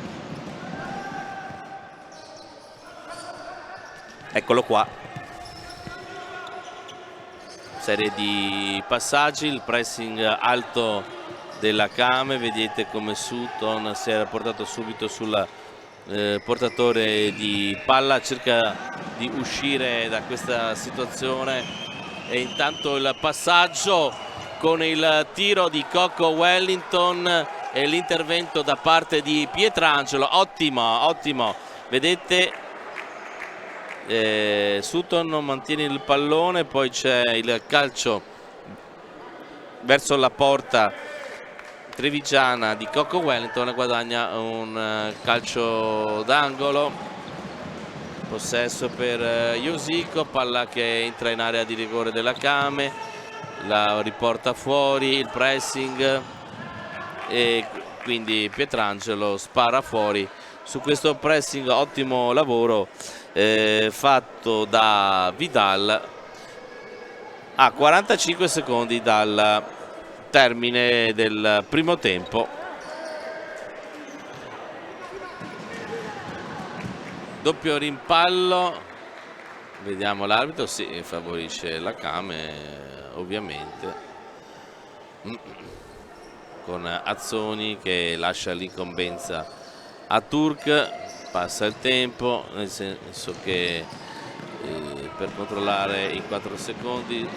Eccolo qua, serie di passaggi, il pressing alto della Came, vedete come Sutton si era portato subito sul portatore di palla, cerca di uscire da questa situazione, e intanto il passaggio con il tiro di Coco Wellington e l'intervento da parte di Pietrangelo, ottimo, vedete. Sutton non mantiene il pallone, poi c'è il calcio verso la porta trevigiana di Coco Wellington, guadagna un calcio d'angolo, possesso per Iosico, palla che entra in area di rigore della Came, la riporta fuori, il pressing, e quindi Pietrangelo spara fuori su questo pressing. Ottimo lavoro fatto da Vidal a 45 secondi dal termine del primo tempo. Doppio rimpallo, vediamo l'arbitro, sì, favorisce la Came ovviamente, con Azzoni che lascia l'incombenza a Turk. Passa il tempo, nel senso che per controllare in 4 secondi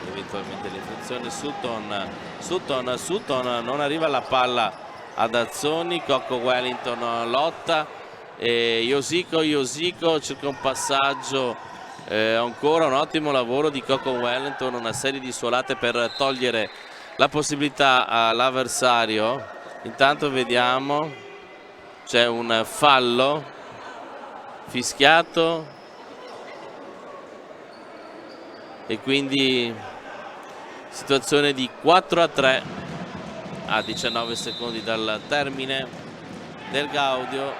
eventualmente l'infrazione. Sutton non arriva la palla ad Azzoni, Coco Wellington lotta, Iosico cerca un passaggio, ancora un ottimo lavoro di Coco Wellington, una serie di suolate per togliere la possibilità all'avversario. Intanto vediamo, c'è un fallo fischiato e quindi situazione di 4-3 a 19 secondi dal termine del Gaudio.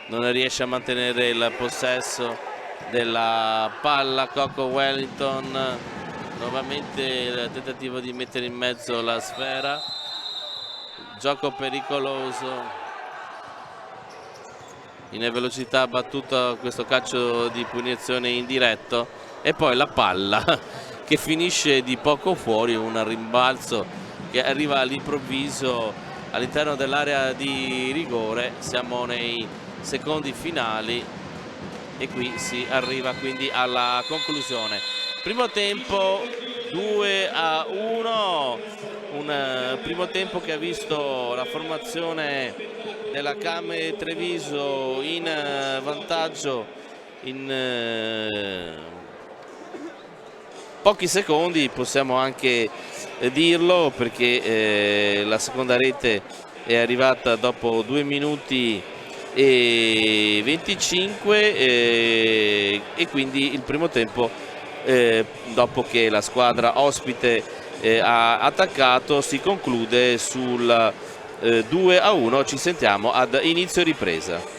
Non riesce a mantenere il possesso della palla Coco Wellington, nuovamente il tentativo di mettere in mezzo la sfera, gioco pericoloso, in velocità battuto questo calcio di punizione indiretto, e poi la palla che finisce di poco fuori, un rimbalzo che arriva all'improvviso all'interno dell'area di rigore. Siamo nei secondi finali e qui si arriva quindi alla conclusione. Primo tempo 2-1, un primo tempo che ha visto la formazione della Came Treviso in vantaggio in pochi secondi, possiamo anche dirlo, perché la seconda rete è arrivata dopo 2 minuti e 25 e quindi il primo tempo, dopo che la squadra ospite ha attaccato, si conclude sul 2-1. Ci sentiamo ad inizio ripresa.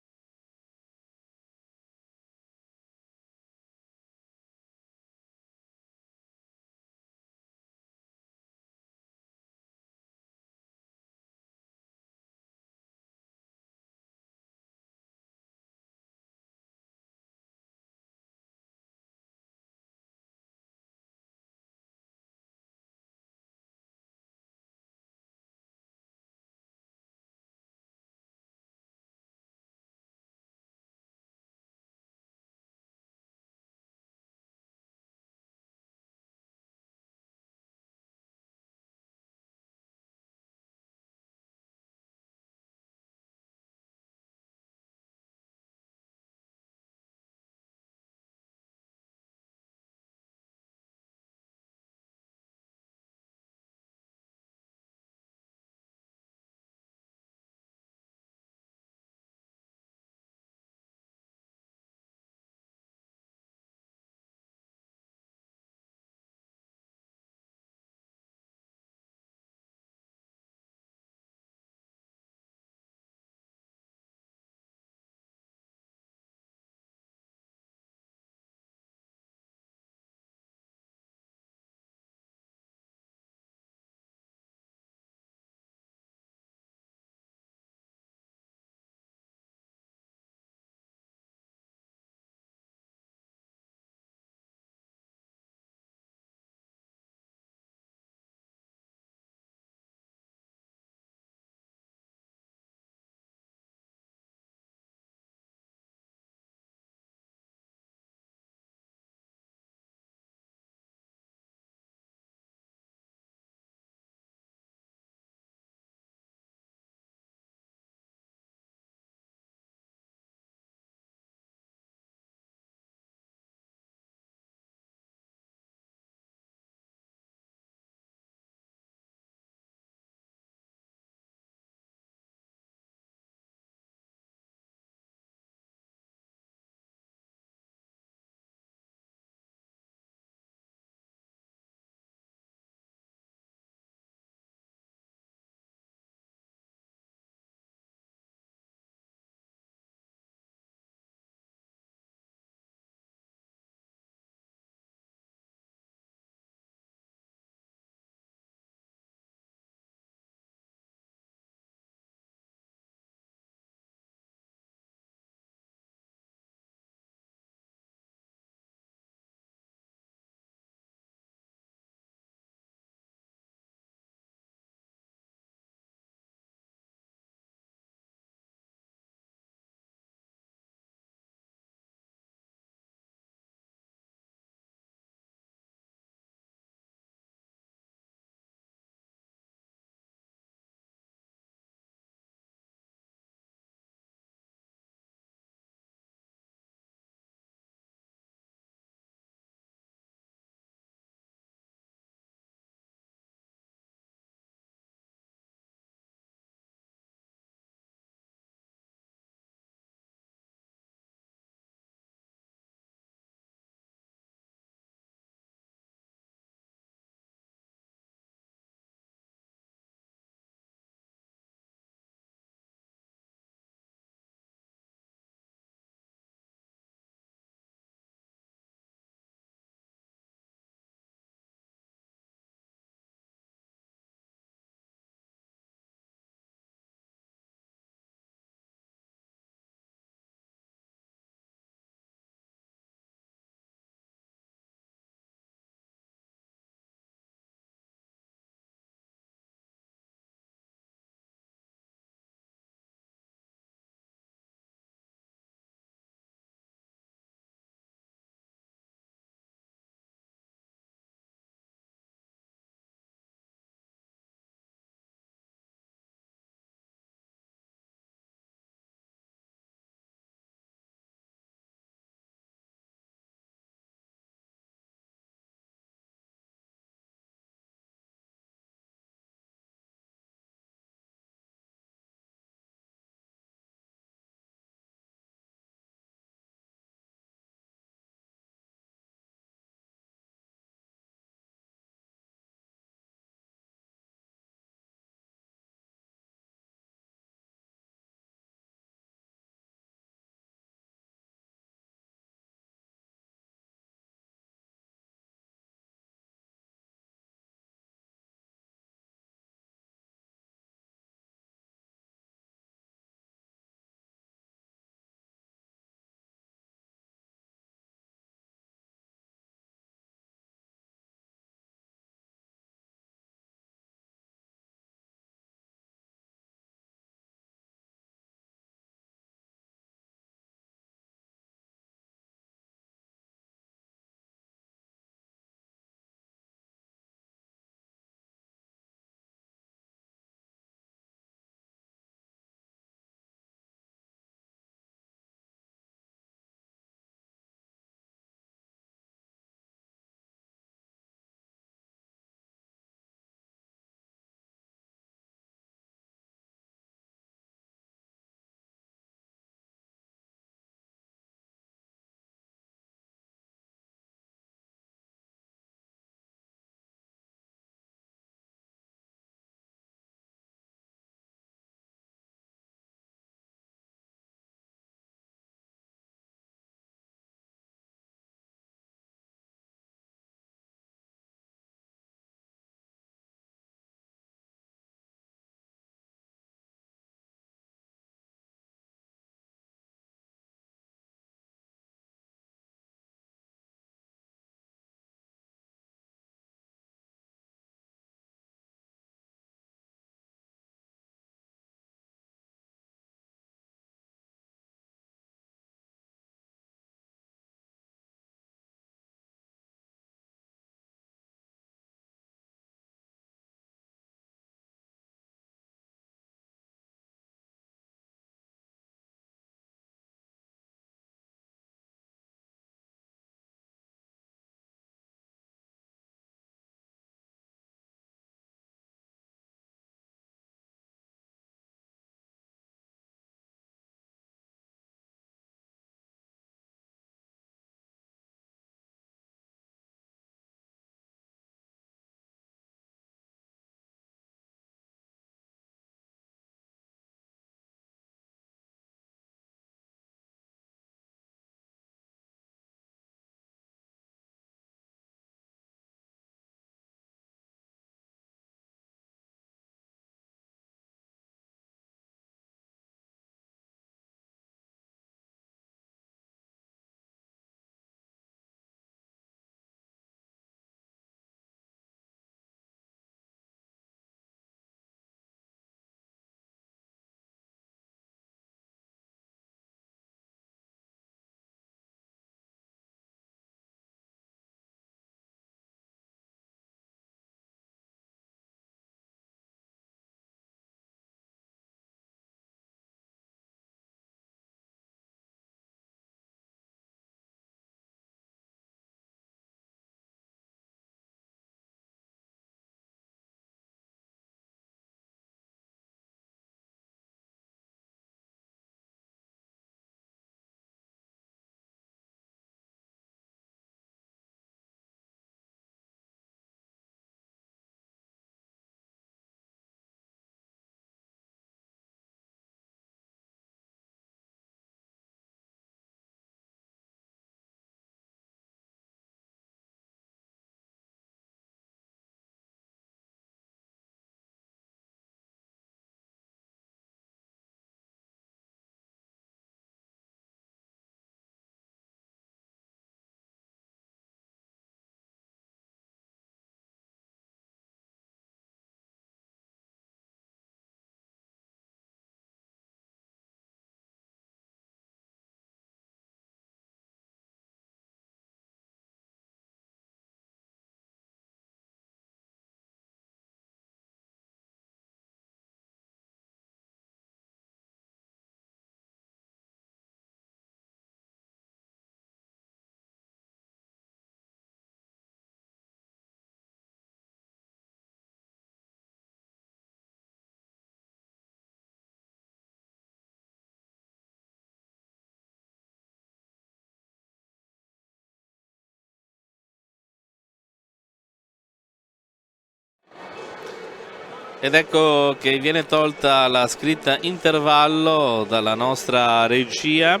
Ed ecco che viene tolta la scritta intervallo dalla nostra regia,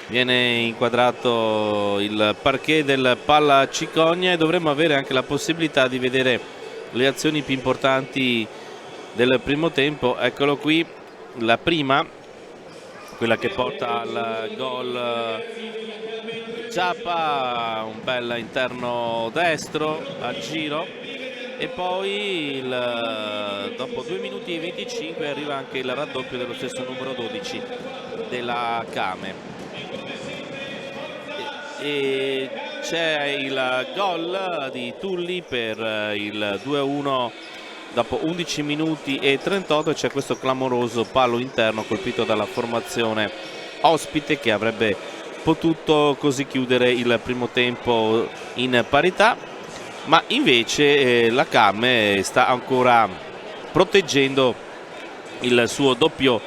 viene inquadrato il parquet del Palla Cicogna e dovremmo avere anche la possibilità di vedere le azioni più importanti del primo tempo. Eccolo qui, la prima, quella che porta al gol Giappa, un bel interno destro a giro. E poi dopo 2 minuti e 25 arriva anche il raddoppio dello stesso numero 12 della Kame. E c'è il gol di Tulli per il 2-1 dopo 11 minuti e 38, e c'è questo clamoroso palo interno colpito dalla formazione ospite che avrebbe potuto così chiudere il primo tempo in parità. Ma invece la Kame sta ancora proteggendo il suo doppio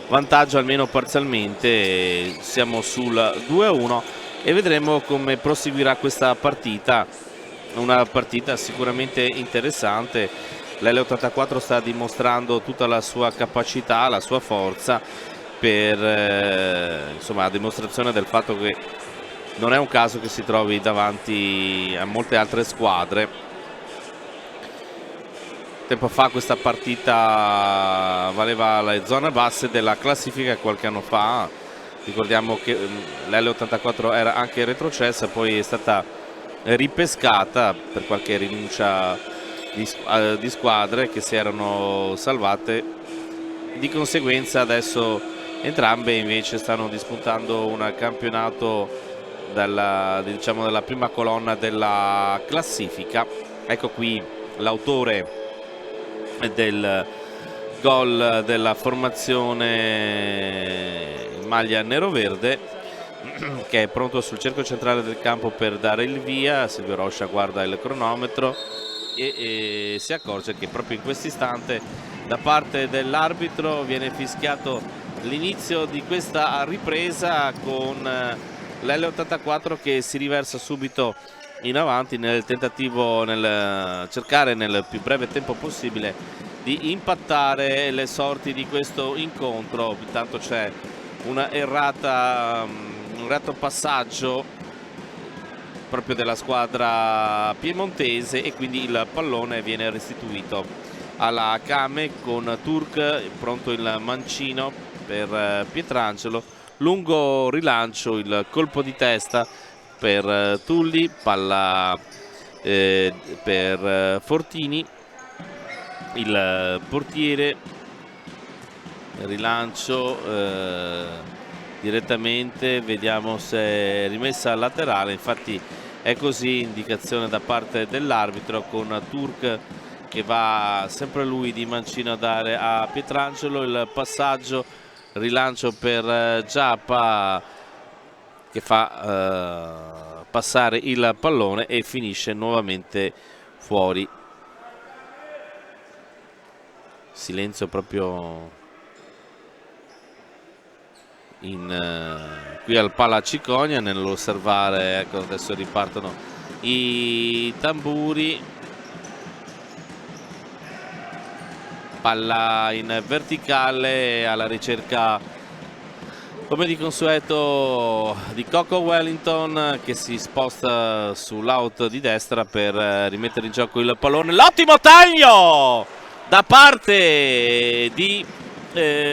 vantaggio, almeno parzialmente. Siamo sul 2-1 e vedremo come proseguirà questa partita, una partita sicuramente interessante. L'L84 sta dimostrando tutta la sua capacità, la sua forza, per insomma, a dimostrazione del fatto che non è un caso che si trovi davanti a molte altre squadre. Tempo fa questa partita valeva le zone basse della classifica, qualche anno fa. Ricordiamo che l'L84 era anche retrocessa, poi è stata ripescata per qualche rinuncia di squadre che si erano salvate. Di conseguenza adesso entrambe invece stanno disputando un campionato della prima colonna della classifica. Ecco qui l'autore del gol della formazione in maglia nero-verde, che è pronto sul cerchio centrale del campo per dare il via. Silvio Roscia guarda il cronometro e si accorge che proprio in questo istante da parte dell'arbitro viene fischiato l'inizio di questa ripresa, con l'L84 che si riversa subito in avanti nel tentativo, nel cercare nel più breve tempo possibile di impattare le sorti di questo incontro. Intanto c'è un errato passaggio proprio della squadra piemontese e quindi il pallone viene restituito alla Kame, con Turk pronto il mancino per Pietrangelo. Lungo rilancio, il colpo di testa per Tulli, palla per Fortini, il portiere, rilancio direttamente, vediamo se è rimessa laterale, infatti è così, indicazione da parte dell'arbitro, con Turk che va sempre lui di mancino a dare a Pietrangelo. Il passaggio, rilancio per Giappa che fa passare il pallone e finisce nuovamente fuori. Silenzio proprio qui al Palla Cicogna nell'osservare. Ecco, adesso ripartono i tamburi. Palla in verticale alla ricerca, come di consueto, di Coco Wellington, che si sposta sull'out di destra per rimettere in gioco il pallone. L'ottimo taglio da parte di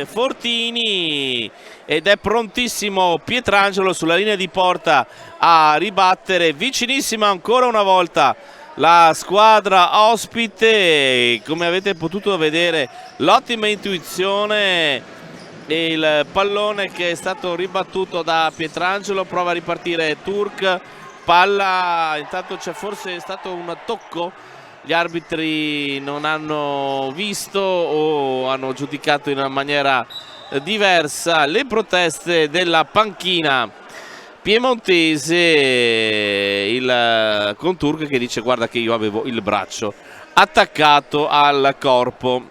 Fortini, ed è prontissimo Pietrangelo sulla linea di porta a ribattere. Vicinissima ancora una volta la squadra ospite, come avete potuto vedere l'ottima intuizione e il pallone che è stato ribattuto da Pietrangelo. Prova a ripartire Turk, palla, intanto c'è forse stato un tocco, gli arbitri non hanno visto o hanno giudicato in una maniera diversa le proteste della panchina piemontese, con Turk che dice: guarda che io avevo il braccio attaccato al corpo.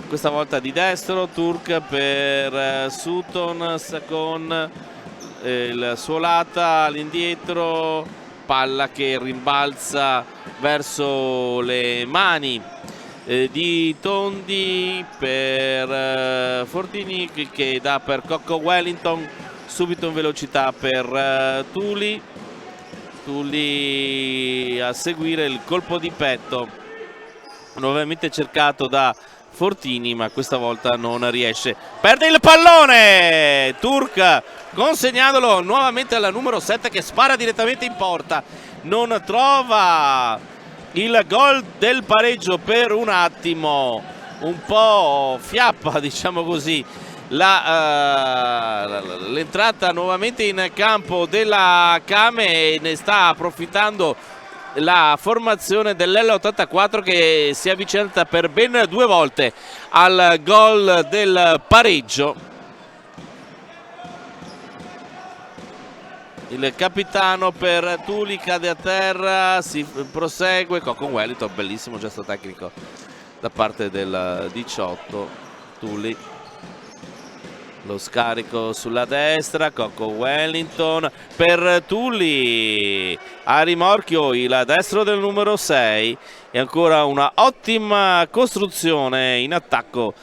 Questa volta di destro Turk per Sutton con il suo lata all'indietro, palla che rimbalza verso le mani di Tondi per Fortini che dà per Cocco Wellington, subito in velocità per Tuli a seguire il colpo di petto nuovamente cercato da Fortini, ma questa volta non riesce, perde il pallone Turk consegnandolo nuovamente alla numero 7 che spara direttamente in porta, non trova il gol del pareggio per un attimo, un po' fiappa diciamo così l'entrata nuovamente in campo della Kame, e ne sta approfittando la formazione dell'L84 che si è avvicinata per ben 2 volte al gol del pareggio. Il capitano per Tuli cade a terra, si prosegue con Wellington, bellissimo gesto tecnico da parte del 18 Tuli. Lo scarico sulla destra, Cocco Wellington per Tuli, a rimorchio il destro del numero 6 e ancora una ottima costruzione in attacco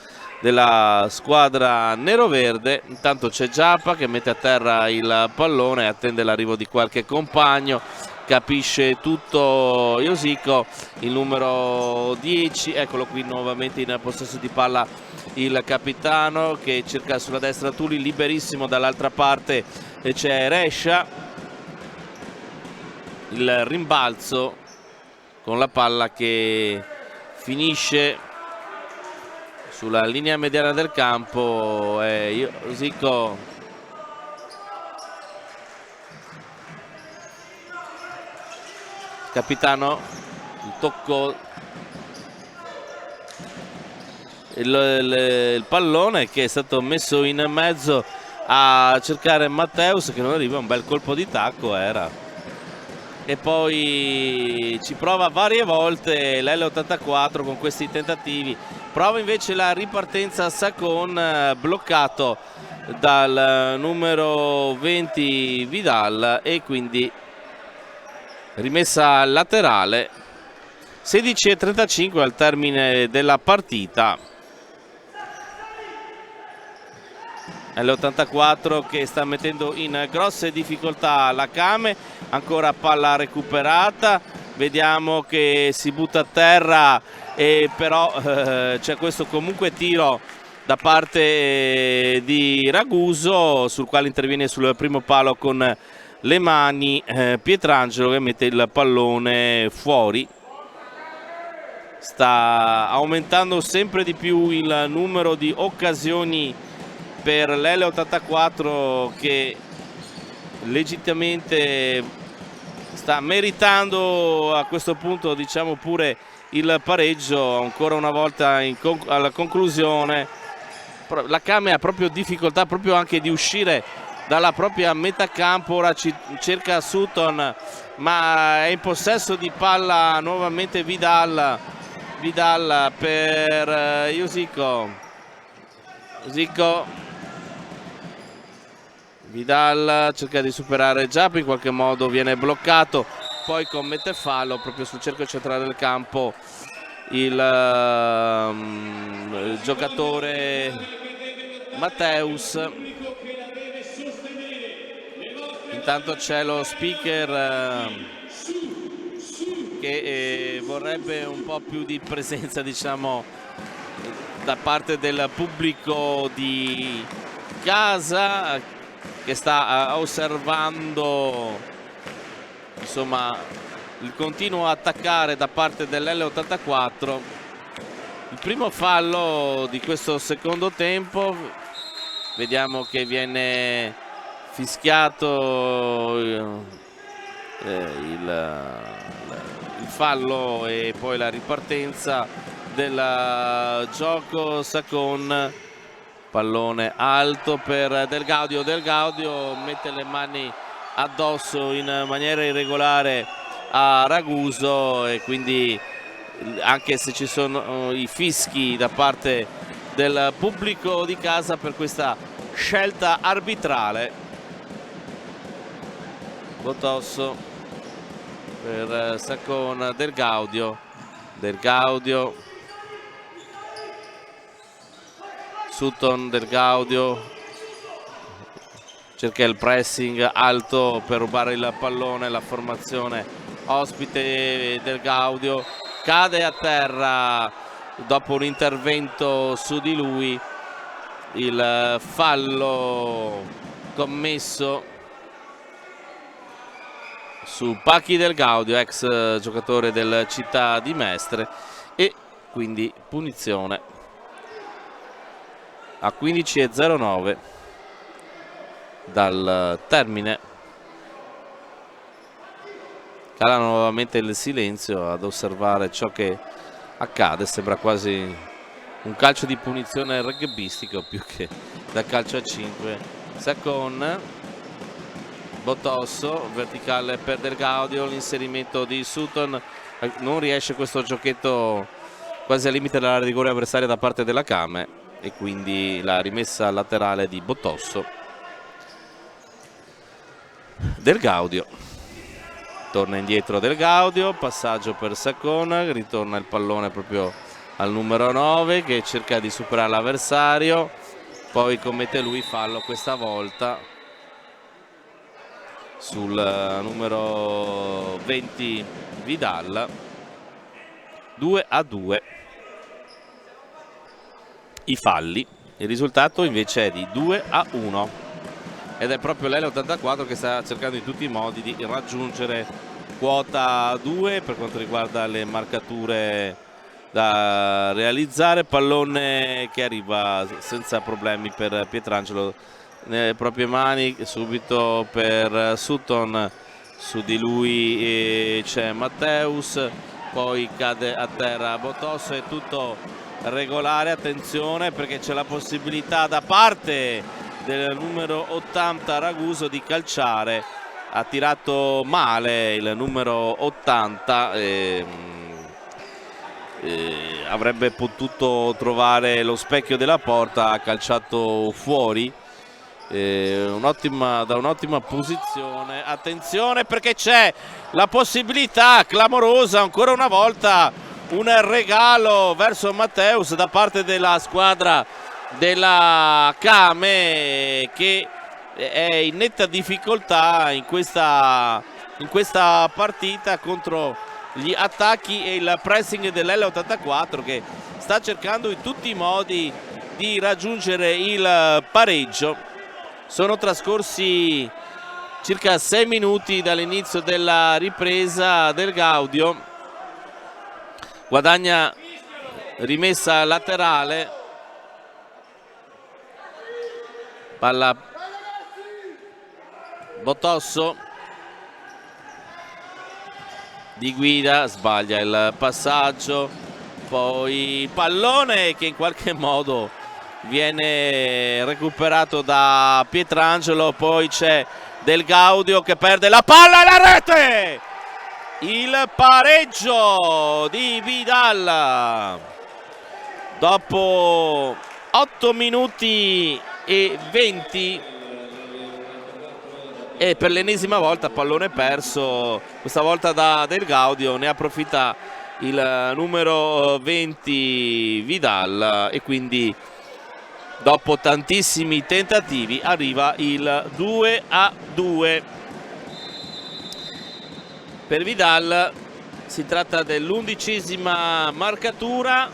della squadra neroverde. Intanto c'è Giappa che mette a terra il pallone e attende l'arrivo di qualche compagno, capisce tutto Iosico, il numero 10, eccolo qui nuovamente in possesso di palla il capitano che cerca sulla destra Tuli, liberissimo dall'altra parte c'è Rescia, il rimbalzo con la palla che finisce sulla linea mediana del campo, Iosico capitano, il tocco, il pallone che è stato messo in mezzo a cercare Matteus che non arriva, un bel colpo di tacco era, e poi ci prova varie volte l'L84 con questi tentativi, prova invece la ripartenza Sacon bloccato dal numero 20 Vidal e quindi rimessa laterale. 16:35 al termine della partita. L'84 che sta mettendo in grosse difficoltà la Kame, ancora palla recuperata, vediamo che si butta a terra e però c'è questo comunque tiro da parte di Raguso sul quale interviene sul primo palo con le mani Pietrangelo che mette il pallone fuori. Sta aumentando sempre di più il numero di occasioni per l'L84 che legittimamente sta meritando a questo punto diciamo pure il pareggio. Ancora una volta alla conclusione la Kame ha proprio difficoltà proprio anche di uscire dalla propria metà campo, ora cerca Sutton ma è in possesso di palla nuovamente Vidal per Iosico, Vidal cerca di superare Giappa, in qualche modo viene bloccato, poi commette fallo proprio sul cerchio centrale del campo il giocatore Matteus. Intanto c'è lo speaker che vorrebbe un po' più di presenza diciamo da parte del pubblico di casa che sta osservando insomma il continuo attaccare da parte dell'L84. Il primo fallo di questo secondo tempo, vediamo che viene fischiato il fallo e poi la ripartenza del gioco. Sacon, pallone alto per Del Gaudio mette le mani addosso in maniera irregolare a Raguso e quindi anche se ci sono i fischi da parte del pubblico di casa per questa scelta arbitrale. Botosso per Sacon, Del Gaudio Sutton, Del Gaudio cerca il pressing alto per rubare il pallone, la formazione ospite. Del Gaudio cade a terra dopo un intervento su di lui, il fallo commesso su Pachi Del Gaudio, ex giocatore del Città di Mestre, e quindi punizione a 15:09 dal termine. Cala nuovamente il silenzio ad osservare ciò che accade. Sembra quasi un calcio di punizione rugbyistico più che da calcio a 5. Secon, Botosso, verticale per Del Gaudio, l'inserimento di Sutton, non riesce questo giochetto quasi al limite della rigore avversaria da parte della Came, e quindi la rimessa laterale di Botosso. Del Gaudio torna indietro, Del Gaudio, passaggio per Secon, ritorna il pallone proprio al numero 9 che cerca di superare l'avversario, poi commette lui fallo questa volta sul numero 20 Vidal. 2-2 i falli, il risultato invece è di 2-1, ed è proprio l'L84 che sta cercando in tutti i modi di raggiungere quota 2 per quanto riguarda le marcature da realizzare. Pallone che arriva senza problemi per Pietrangelo nelle proprie mani, subito per Sutton, su di lui c'è Matteus, poi cade a terra Botosso, è tutto regolare. Attenzione perché c'è la possibilità da parte del numero 80 Raguso di calciare. Ha tirato male il numero 80, avrebbe potuto trovare lo specchio della porta, ha calciato fuori. Da un'ottima posizione. Attenzione perché c'è la possibilità clamorosa, ancora una volta un regalo verso Matteus da parte della squadra della Came, che è in netta difficoltà in questa partita contro gli attacchi e il pressing dell'L84, che sta cercando in tutti i modi di raggiungere il pareggio. Sono trascorsi circa 6 minuti dall'inizio della ripresa. Del Gaudio guadagna rimessa laterale, palla Botosso di guida, sbaglia il passaggio, poi pallone che in qualche modo viene recuperato da Pietrangelo, poi c'è Del Gaudio che perde la palla e la rete! Il pareggio di Vidal dopo 8 minuti e 20, e per l'ennesima volta pallone perso, questa volta da Del Gaudio. Ne approfitta il numero 20 Vidal, e quindi dopo tantissimi tentativi arriva il 2-2 per Vidal. Si tratta dell'11ª marcatura.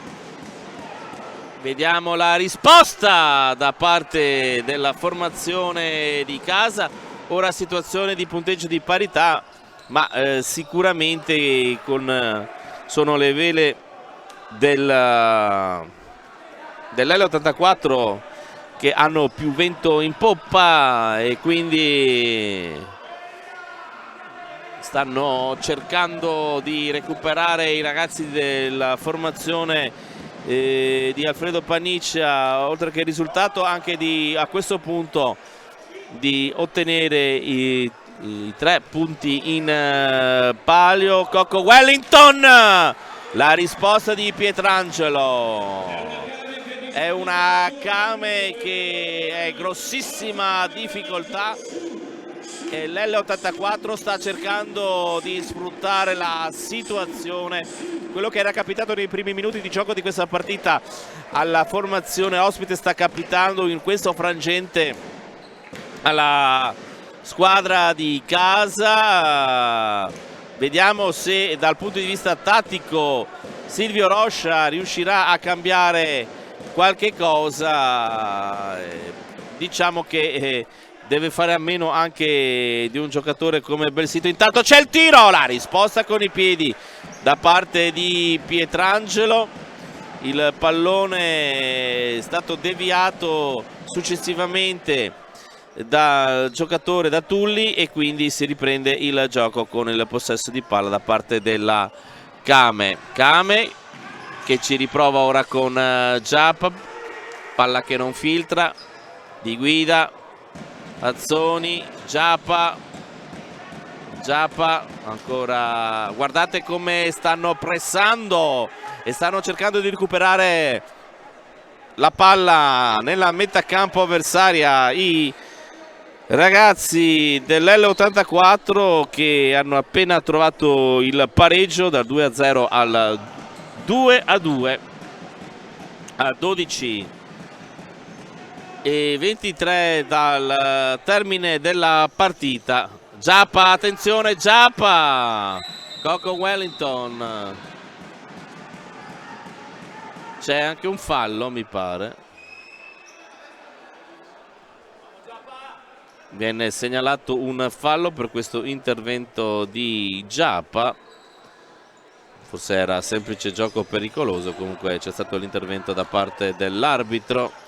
Vediamo la risposta da parte della formazione di casa. Ora situazione di punteggio di parità, ma sicuramente sono le vele dell'L84 che hanno più vento in poppa, e quindi stanno cercando di recuperare i ragazzi della formazione di Alfredo Paniccia, oltre che il risultato anche a questo punto di ottenere i 3 punti in palio. Cocco Wellington, la risposta di Pietrangelo. È una Came che è grossissima difficoltà, e l'L84 sta cercando di sfruttare la situazione quello che era capitato nei primi minuti di gioco di questa partita alla formazione ospite sta capitando in questo frangente alla squadra di casa. Vediamo se dal punto di vista tattico Silvio Roscia riuscirà a cambiare qualche cosa. Diciamo che deve fare a meno anche di un giocatore come Belsito. Intanto c'è il tiro, la risposta con i piedi da parte di Pietrangelo. Il pallone è stato deviato successivamente dal giocatore, da Tulli, e quindi si riprende il gioco con il possesso di palla da parte della Kame che ci riprova ora con Giappa, palla che non filtra, di guida Azzoni, Giappa ancora, guardate come stanno pressando e stanno cercando di recuperare la palla nella metà campo avversaria i ragazzi dell'L84, che hanno appena trovato il pareggio dal 2-0 al 2-2 a 12 e 23 dal termine della partita. Giappa, attenzione, Giappa, Coco Wellington, c'è anche un fallo mi pare, viene segnalato un fallo per questo intervento di Giappa, forse era semplice gioco pericoloso, comunque c'è stato l'intervento da parte dell'arbitro.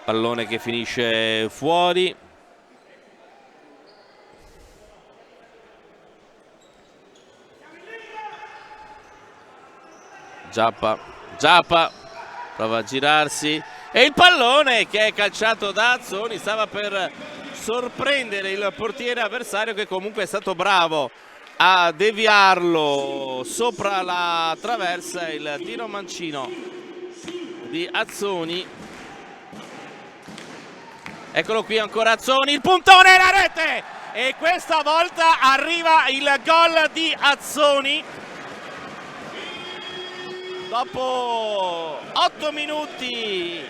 Pallone che finisce fuori. Giappa prova a girarsi e il pallone che è calciato da Azzoni stava per sorprendere il portiere avversario, che comunque è stato bravo a deviarlo sopra la traversa. Il tiro mancino di Azzoni. Eccolo qui ancora Azzoni, il puntone e la rete! E questa volta arriva il gol di Azzoni. Dopo 8 minuti,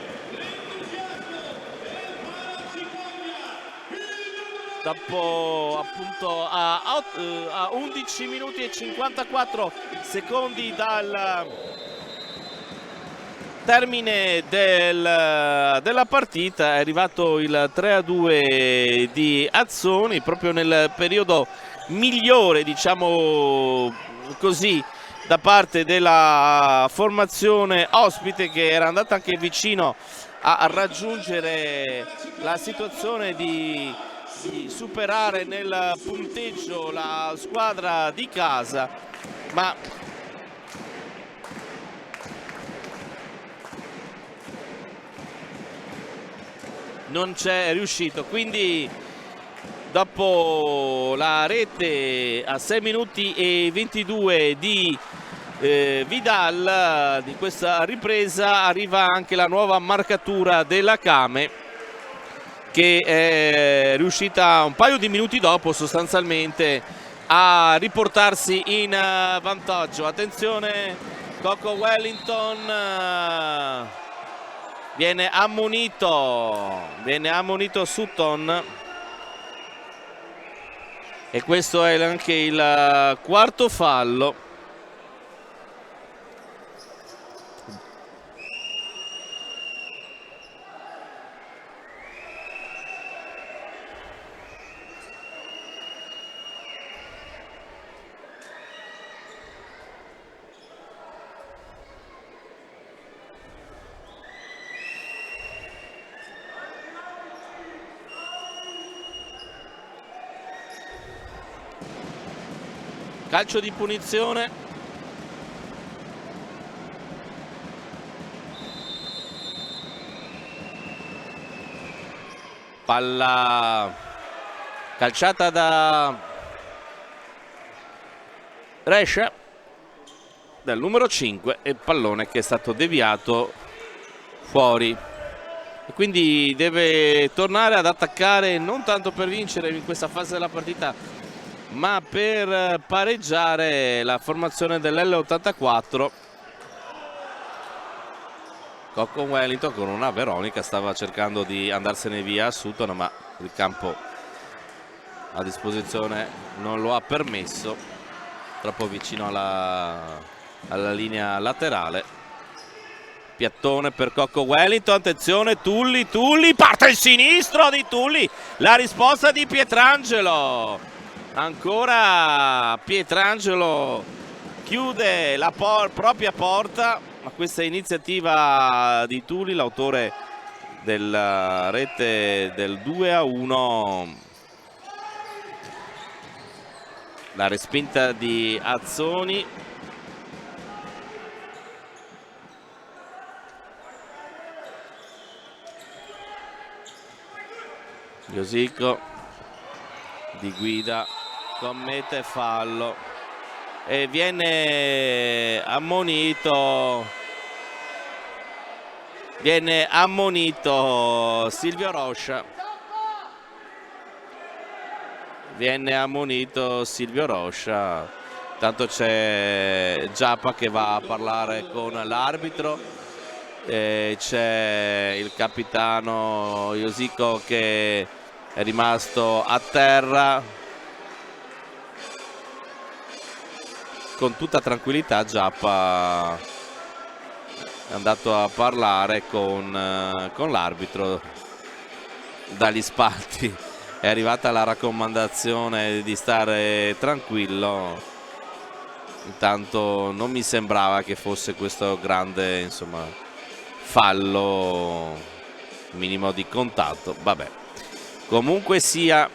dopo appunto a 11 minuti e 54 secondi dal termine della partita, è arrivato il 3-2 di Azzoni, proprio nel periodo migliore, diciamo così, da parte della formazione ospite, che era andata anche vicino a raggiungere la situazione di superare nel punteggio la squadra di casa, ma non c'è riuscito. Quindi dopo la rete a 6 minuti e 22 di Vidal, di questa ripresa, arriva anche la nuova marcatura della Kame, che è riuscita un paio di minuti dopo sostanzialmente a riportarsi in vantaggio. Attenzione, Coco Wellington, viene ammonito Sutton, e questo è anche il quarto fallo. Calcio di punizione. Palla calciata da Rescia, del numero 5, e pallone che è stato deviato fuori. e quindi deve tornare ad attaccare non tanto per vincere in questa fase della partita, ma per pareggiare la formazione dell'L84. Coco Wellington con una Veronica stava cercando di andarsene via a Sutton, ma il campo a disposizione non lo ha permesso, troppo vicino alla linea laterale. Piattone per Coco Wellington, attenzione, Tulli, parte il sinistro di Tulli, la risposta di Pietrangelo, ancora Pietrangelo chiude la propria porta, ma questa iniziativa di Tulli, l'autore della rete del 2-1, la respinta di Azzoni. Iosico di guida commette fallo e viene ammonito Silvio Roscia. Tanto c'è Giappa che va a parlare con l'arbitro, c'è il capitano Iosico che è rimasto a terra. Con tutta tranquillità Giappa è andato a parlare con l'arbitro dagli spalti. È arrivata la raccomandazione di stare tranquillo, intanto non mi sembrava che fosse questo grande, insomma, fallo, minimo di contatto. Vabbè, comunque sia,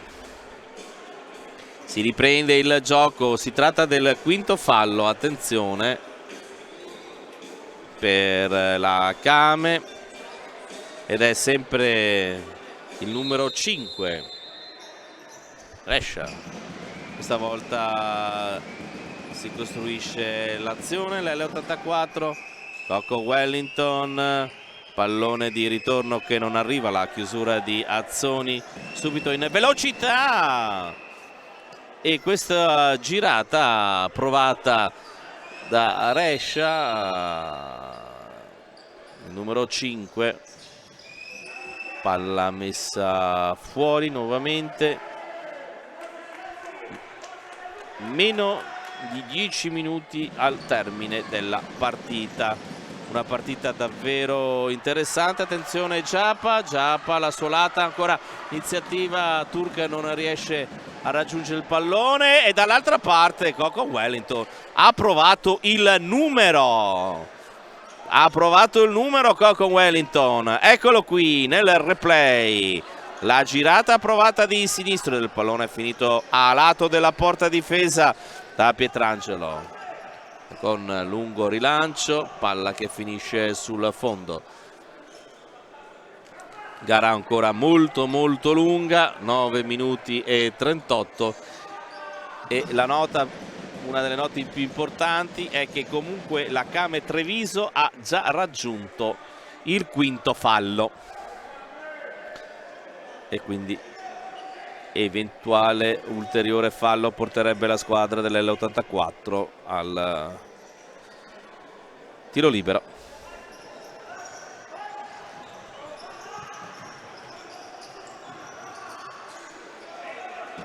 si riprende il gioco, si tratta del quinto fallo, attenzione, per la Came, ed è sempre il numero 5, Brescia. Questa volta si costruisce l'azione, l'L84, Coco Wellington, pallone di ritorno che non arriva, la chiusura di Azzoni subito in velocità, e questa girata provata da Brescia, il numero 5, palla messa fuori nuovamente. Meno di 10 minuti al termine della partita, una partita davvero interessante. Attenzione Giappa, la sua lata, ancora iniziativa turca, non riesce a raggiungere il pallone, e dall'altra parte Coco Wellington ha provato il numero, Coco Wellington, eccolo qui nel replay. La girata provata di sinistro del pallone è finito a lato della porta difesa da Pietrangelo, con lungo rilancio, palla che finisce sul fondo. Gara ancora molto lunga, 9 minuti e 38, e la nota, una delle note più importanti, è che comunque la Came Treviso ha già raggiunto il quinto fallo, e quindi eventuale ulteriore fallo porterebbe la squadra dell'L84 al tiro libero.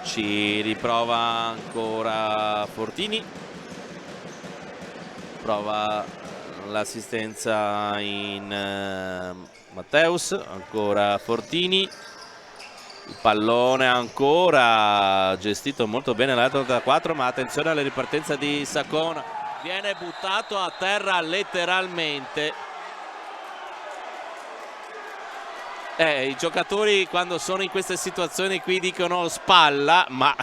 Ci riprova ancora Fortini, prova l'assistenza in Matteus, ancora Fortini, il pallone ancora gestito molto bene l'84, ma attenzione alla ripartenza di Sacona, viene buttato a terra letteralmente. I giocatori quando sono in queste situazioni qui dicono spalla, ma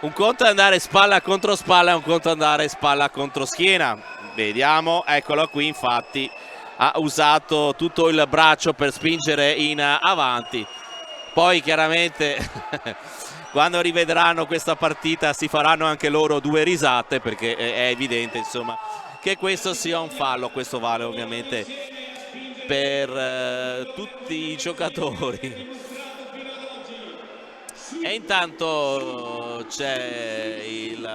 un conto è andare spalla contro spalla e un conto è andare spalla contro schiena. Vediamo, eccolo qui, infatti ha usato tutto il braccio per spingere in avanti. Poi chiaramente quando rivedranno questa partita si faranno anche loro due risate, perché è evidente, insomma, che questo sia un fallo. Questo vale ovviamente per tutti i giocatori. E intanto c'è il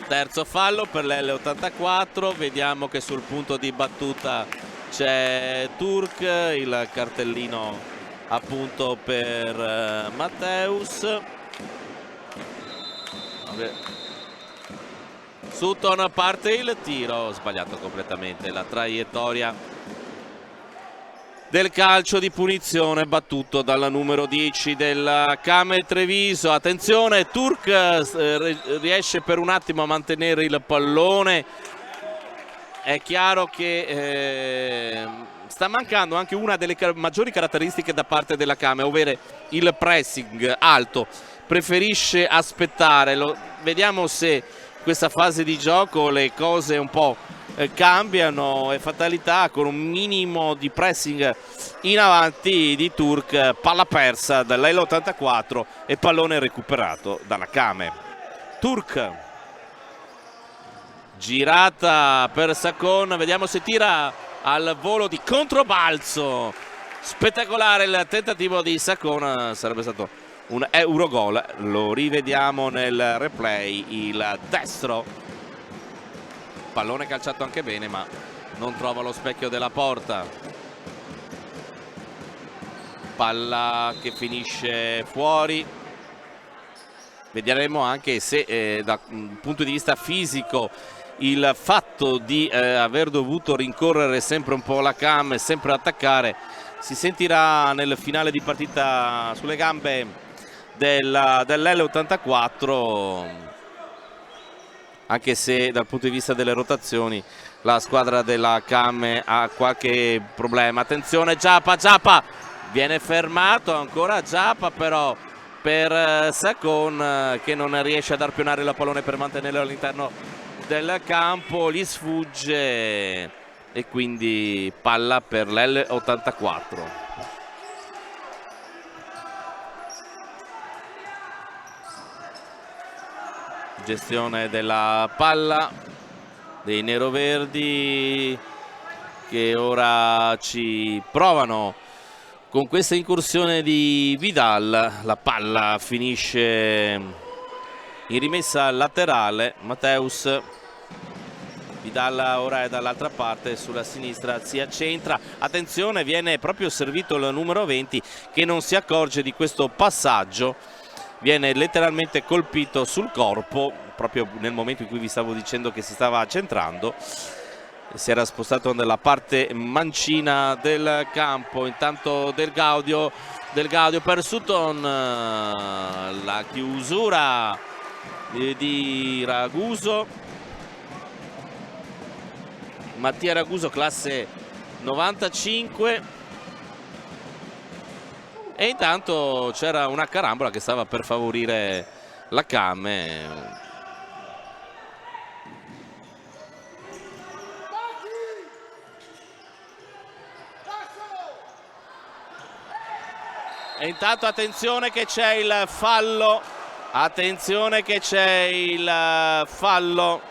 terzo fallo per l'L84, vediamo che sul punto di battuta c'è Turk, il cartellino appunto per Matteus. Sutton parte il tiro, sbagliato completamente la traiettoria del calcio di punizione battuto dalla numero 10 del Camel Treviso. Attenzione, Turk riesce per un attimo a mantenere il pallone. È chiaro che sta mancando anche una delle maggiori caratteristiche da parte della Camel, ovvero il pressing alto. Preferisce aspettare, vediamo se questa fase di gioco le cose un po' cambiano e fatalità con un minimo di pressing in avanti di Turk, palla persa dall'L84 e pallone recuperato dalla Camel. Turk, girata per Sacon, vediamo se tira al volo di controbalzo, spettacolare il tentativo di Sacon, sarebbe stato un Eurogol, lo rivediamo nel replay, il destro, pallone calciato anche bene ma non trova lo specchio della porta, palla che finisce fuori. Vedremo anche se dal punto di vista fisico il fatto di aver dovuto rincorrere sempre un po' la Cam e sempre attaccare si sentirà nel finale di partita sulle gambe dell'L84, anche se dal punto di vista delle rotazioni la squadra della Cam ha qualche problema. Attenzione, Giappa viene fermato, ancora Giappa però per Sacon che non riesce ad arpionare la pallone per mantenerlo all'interno del campo, gli sfugge e quindi palla per l'L84. Gestione della palla dei neroverdi che ora ci provano con questa incursione di Vidal. La palla finisce in rimessa laterale. Matteus, Vidal ora è dall'altra parte, sulla sinistra si accentra. Attenzione, viene proprio servito il numero 20 che non si accorge di questo passaggio. Viene letteralmente colpito sul corpo proprio nel momento in cui vi stavo dicendo che si stava centrando. Si era spostato nella parte mancina del campo. Intanto Del Gaudio per Sutton, la chiusura di Raguso, Mattia Raguso, classe 95. E intanto c'era una carambola che stava per favorire la Cam. E intanto attenzione che c'è il fallo, attenzione che c'è il fallo,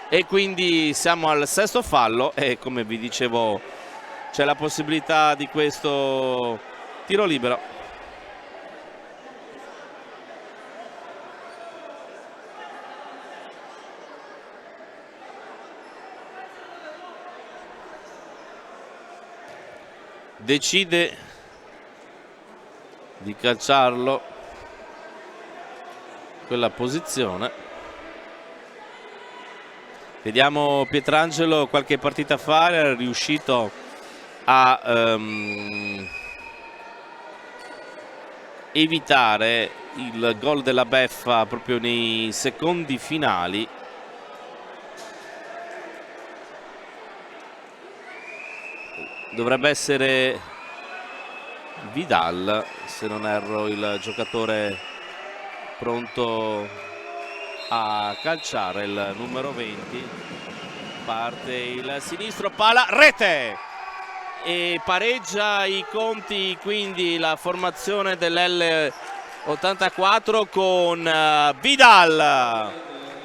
e quindi siamo al sesto fallo e come vi dicevo c'è la possibilità di questo tiro libero. Decide di calciarlo quella posizione. Vediamo Pietrangelo qualche partita fa era riuscito a evitare il gol della beffa proprio nei secondi finali. Dovrebbe essere Vidal, se non erro, il giocatore pronto a calciare, il numero 20. Parte il sinistro, pala, rete! E pareggia i conti quindi la formazione dell'L84 con Vidal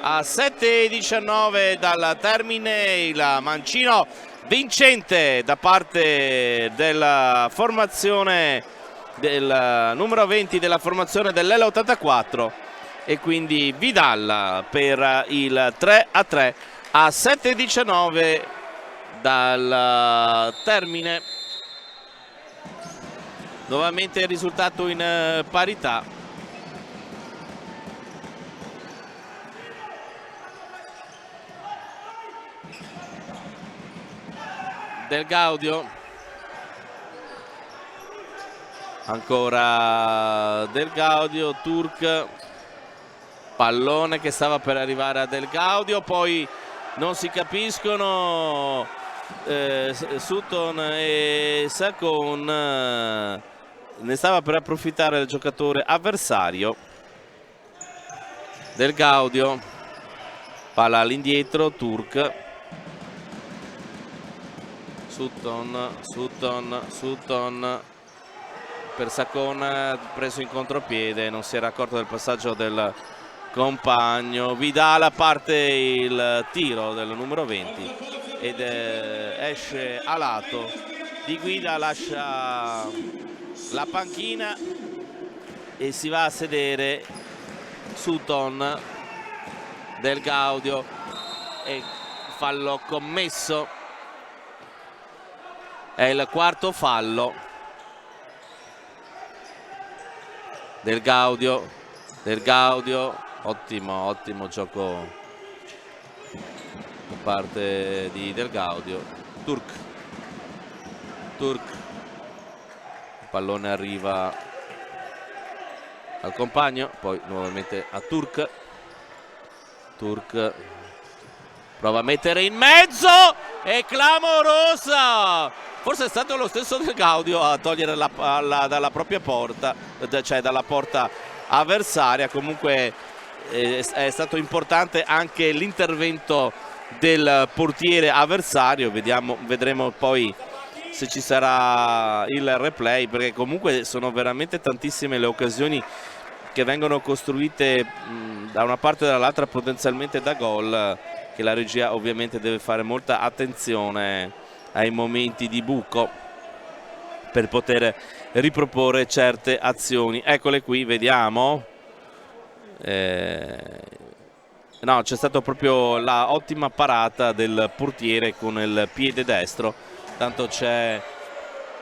a 7:19 dal termine. Il mancino vincente da parte della formazione del numero 20 della formazione dell'L84, e quindi Vidal per il 3-3 a 7:19 dal termine. Nuovamente il risultato in parità. Del Gaudio, ancora Del Gaudio, Turk, pallone che stava per arrivare a Del Gaudio, poi non si capiscono Sutton e Sacon, ne stava per approfittare il giocatore avversario. Del Gaudio, palla all'indietro, Turk, Sutton per Sacon, preso in contropiede, non si era accorto del passaggio del compagno. Vidal, parte il tiro del numero 20 ed esce a lato. Di Guida lascia la panchina e si va a sedere Sutton. Del Gaudio, e fallo commesso. È il quarto fallo. Del Gaudio, ottimo gioco da parte di Del Gaudio. Turk, il pallone arriva al compagno, poi nuovamente a Turk. Prova a mettere in mezzo, è clamorosa! Forse è stato lo stesso Del Gaudio a togliere la palla dalla propria porta, cioè dalla porta avversaria. Comunque è stato importante anche l'intervento del portiere avversario. Vedremo poi se ci sarà il replay, perché comunque sono veramente tantissime le occasioni che vengono costruite da una parte e dall'altra, potenzialmente da gol, che la regia ovviamente deve fare molta attenzione ai momenti di buco per poter riproporre certe azioni. Eccole qui, vediamo. No, c'è stata proprio la ottima parata del portiere con il piede destro. Tanto c'è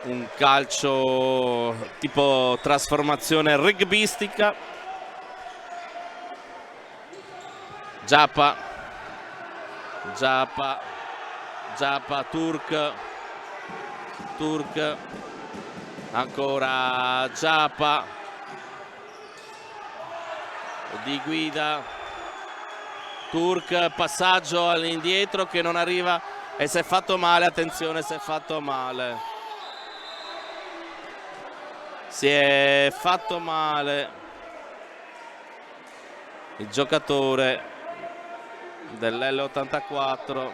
un calcio tipo trasformazione rugbistica. Giappa, Turk, ancora Giappa, Di Guida, Turk, passaggio all'indietro che non arriva e si è fatto male. Attenzione, si è fatto male il giocatore dell'L84.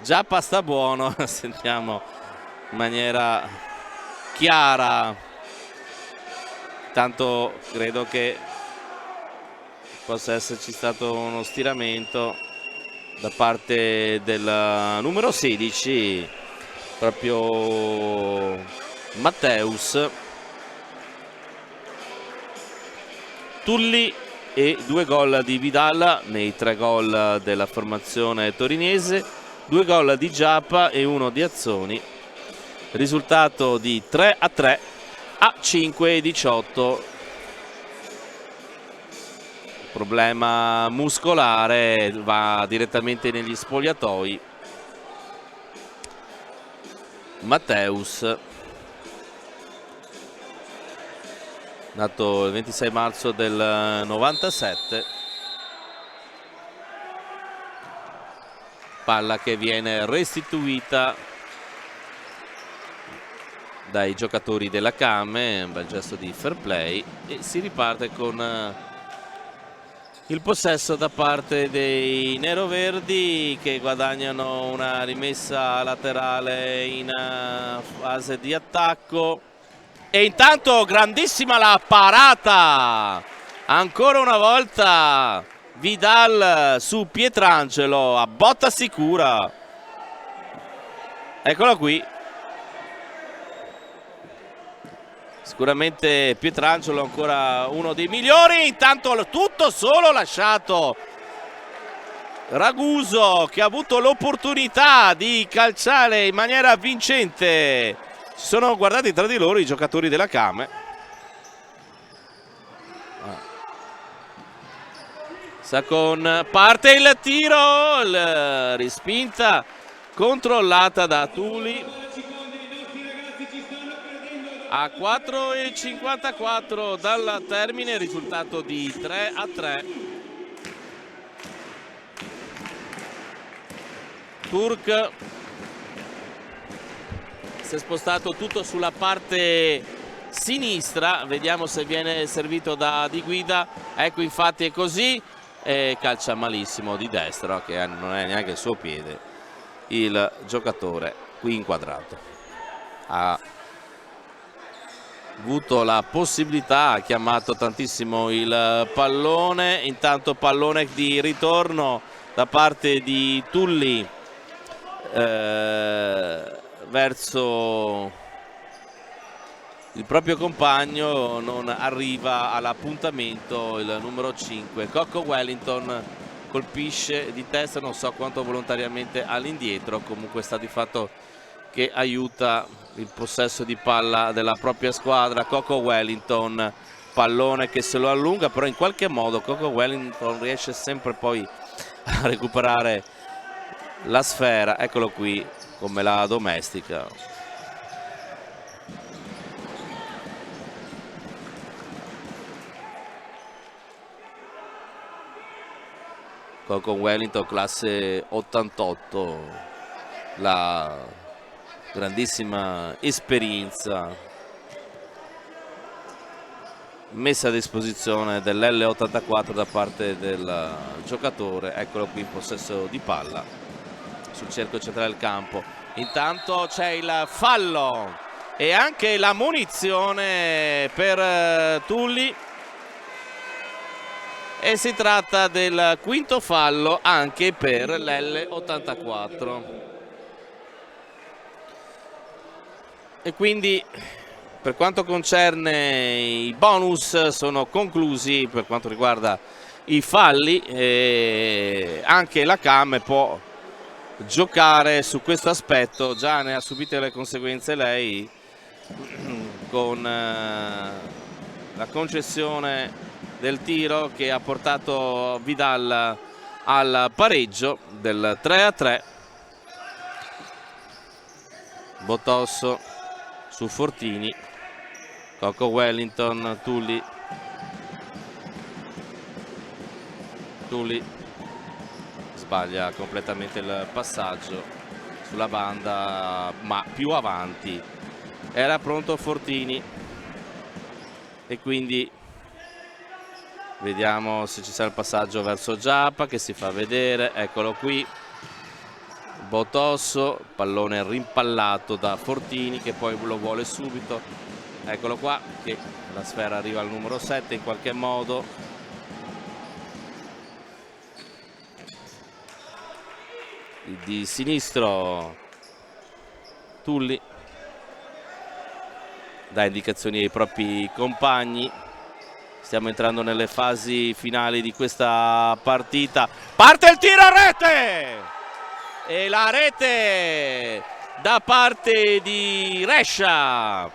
Giappa sta buono, sentiamo in maniera chiara. Tanto credo che possa esserci stato uno stiramento da parte del numero 16, proprio Matteus. Tulli e 2 gol di Vidal nei 3 gol della formazione torinese, 2 gol di Giappa e 1 di Azzoni. Risultato di 3-3 a 5:18. Problema muscolare, va direttamente negli spogliatoi. Matteus, nato il 26 marzo del 97. Palla che viene restituita dai giocatori della Came, un bel gesto di fair play, e si riparte con il possesso da parte dei neroverdi, che guadagnano una rimessa laterale in fase di attacco. E intanto grandissima la parata, ancora una volta Vidal su Pietrangelo a botta sicura. Eccolo qui. Sicuramente Pietrangelo è ancora uno dei migliori. Intanto tutto solo lasciato Raguso, che ha avuto l'opportunità di calciare in maniera vincente. Si sono guardati tra di loro i giocatori della Came. Sacon parte il tiro, rispinta controllata da Tuli. A 4,54 dal termine, risultato di 3-3. Turk si è spostato tutto sulla parte sinistra, vediamo se viene servito da Di Guida. Ecco, infatti è così, e calcia malissimo di destra, che non è neanche il suo piede, il giocatore qui inquadrato. Ha avuto la possibilità, ha chiamato tantissimo il pallone. Intanto pallone di ritorno da parte di Tulli verso il proprio compagno, non arriva all'appuntamento il numero 5. Coco Wellington colpisce di testa, non so quanto volontariamente all'indietro, comunque sta di fatto che aiuta il possesso di palla della propria squadra. Coco Wellington, pallone che se lo allunga, però in qualche modo Coco Wellington riesce sempre poi a recuperare la sfera. Eccolo qui come la domestica. Coco Wellington classe 88, la grandissima esperienza messa a disposizione dell'L84 da parte del giocatore. Eccolo qui in possesso di palla sul cerchio centrale del campo. Intanto c'è il fallo e anche la munizione per Tulli, e si tratta del quinto fallo anche per l'L84. E quindi per quanto concerne i bonus sono conclusi per quanto riguarda i falli, e anche la Came può giocare su questo aspetto. Già ne ha subite le conseguenze lei con la concessione del tiro che ha portato Vidal al pareggio del 3-3. Botosso su Fortini, Coco Wellington, Tulli sbaglia completamente il passaggio sulla banda, ma più avanti era pronto Fortini, e quindi vediamo se ci sarà il passaggio verso Giappa che si fa vedere. Eccolo qui, Botosso, pallone rimpallato da Fortini che poi lo vuole subito. Eccolo qua che la sfera arriva al numero 7 in qualche modo. Di sinistro Tulli dà indicazioni ai propri compagni. Stiamo entrando nelle fasi finali di questa partita. Parte il tiro a rete! E la rete da parte di Rescia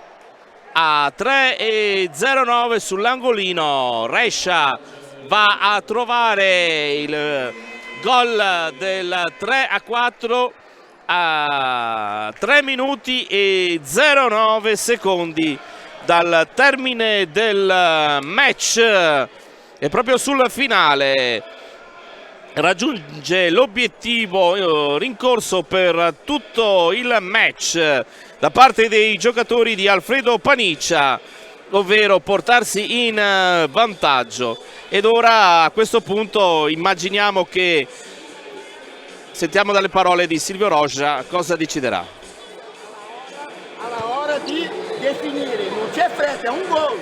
a 3,09 sull'angolino. Rescia va a trovare il gol del 3-4 a 3 minuti e 09 secondi dal termine del match, e proprio sul finale raggiunge l'obiettivo rincorso per tutto il match da parte dei giocatori di Alfredo Paniccia, ovvero portarsi in vantaggio. Ed ora a questo punto immaginiamo che sentiamo dalle parole di Silvio Roja cosa deciderà. Alla ora di definire, non c'è fretta, è un gol,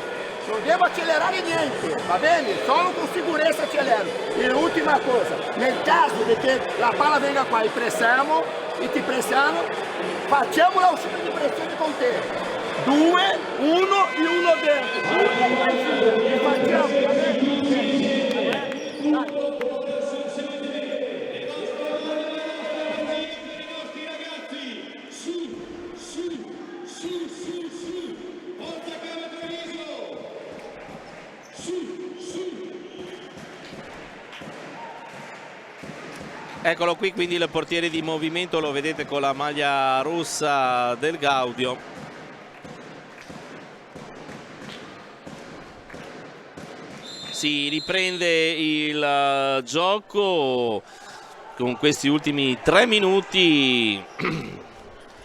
non devo accelerare niente, va bene? Solo con sicurezza accelero. E ultima cosa, nel caso di che la palla venga qua e pressiamo, e ti pressiamo, facciamo la uscita di pressione con te. 2, 1 e 1 dentro. E facciamo, va bene? Eccolo qui quindi il portiere di movimento, lo vedete con la maglia rossa del Gaudio. Si riprende il gioco con questi ultimi 3 minuti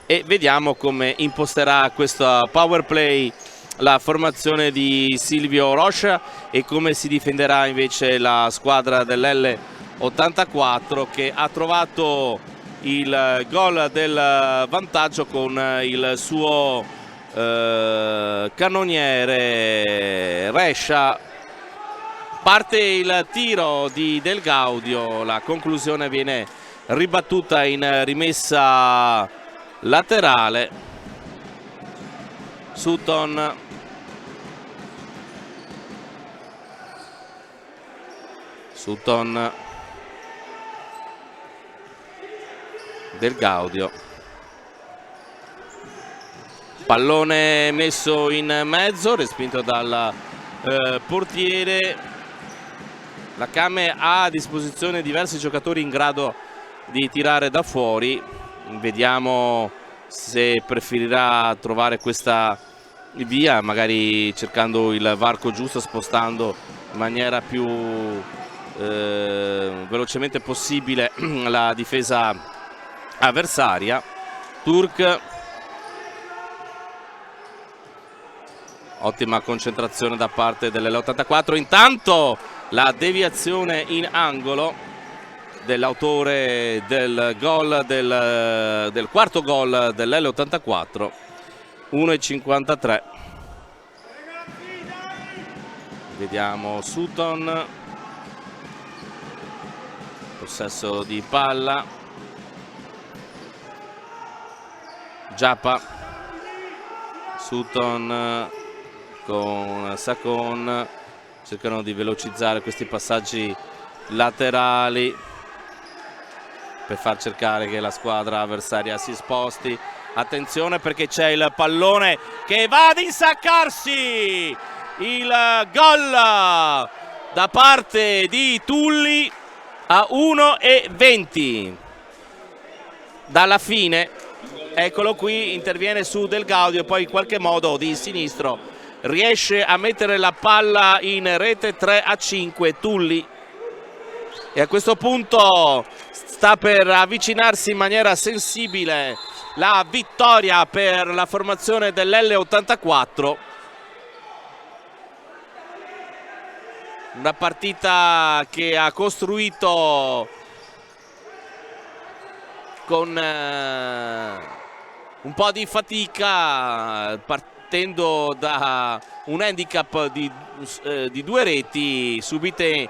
e vediamo come imposterà questo power play la formazione di Silvio Rocha e come si difenderà invece la squadra dell'L84 che ha trovato il gol del vantaggio con il suo cannoniere Rescia. Parte il tiro del Gaudio, la conclusione viene ribattuta in rimessa laterale. Sutton del Gaudio, pallone messo in mezzo, respinto dal portiere. La Came ha a disposizione diversi giocatori in grado di tirare da fuori, vediamo se preferirà trovare questa via, magari cercando il varco giusto, spostando in maniera più velocemente possibile la difesa avversaria. Turk, ottima concentrazione da parte dell'L84, intanto la deviazione in angolo dell'autore del gol del quarto gol dell'L84, 1,53. Vediamo Sutton, possesso di palla, Giappa, Sutton con Sacon, cercano di velocizzare questi passaggi laterali per far cercare che la squadra avversaria si sposti. Attenzione perché c'è il pallone che va ad insaccarsi, il gol da parte di Tulli a 1,20 dalla fine. Eccolo qui, interviene su Del Gaudio e poi in qualche modo di sinistro riesce a mettere la palla in rete. 3-5 Tulli, e a questo punto sta per avvicinarsi in maniera sensibile la vittoria per la formazione dell'L84. Una partita che ha costruito con un po' di fatica, partendo da un handicap di 2 reti subite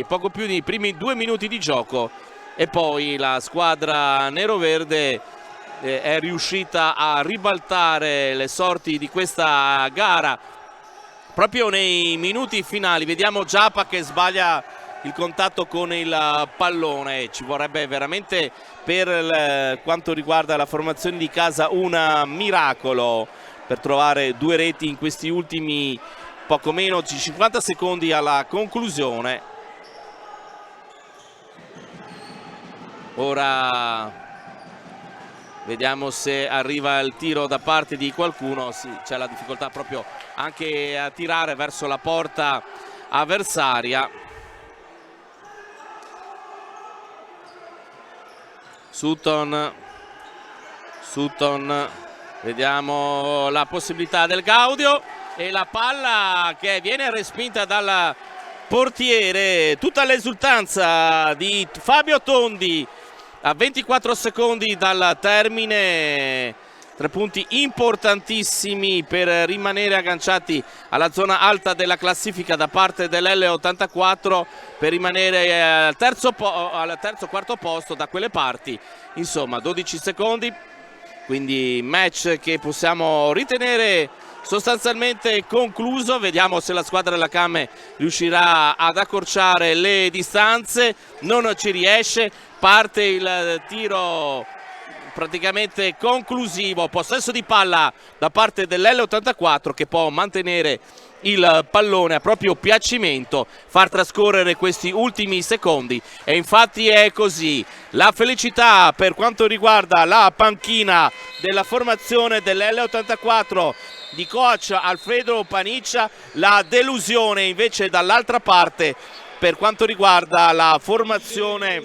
poco più nei primi 2 minuti di gioco, e poi la squadra neroverde è riuscita a ribaltare le sorti di questa gara proprio nei minuti finali. Vediamo Giappa che sbaglia il contatto con il pallone. Ci vorrebbe veramente, per quanto riguarda la formazione di casa, un miracolo per trovare 2 reti in questi ultimi poco meno di 50 secondi alla conclusione. Ora vediamo se arriva il tiro da parte di qualcuno. Sì, c'è la difficoltà proprio anche a tirare verso la porta avversaria. Sutton, vediamo la possibilità del Gaudio e la palla che viene respinta dal portiere. Tutta l'esultanza di Fabio Tondi a 24 secondi dal termine 3 punti importantissimi per rimanere agganciati alla zona alta della classifica da parte dell'L84, per rimanere al terzo quarto posto da quelle parti. Insomma, 12 secondi, quindi match che possiamo ritenere sostanzialmente concluso. Vediamo se la squadra della Came riuscirà ad accorciare le distanze. Non ci riesce, parte il tiro praticamente conclusivo, possesso di palla da parte dell'L84 che può mantenere il pallone a proprio piacimento, far trascorrere questi ultimi secondi, e infatti è così. La felicità per quanto riguarda la panchina della formazione dell'L84 di coach Alfredo Paniccia, la delusione invece dall'altra parte per quanto riguarda la formazione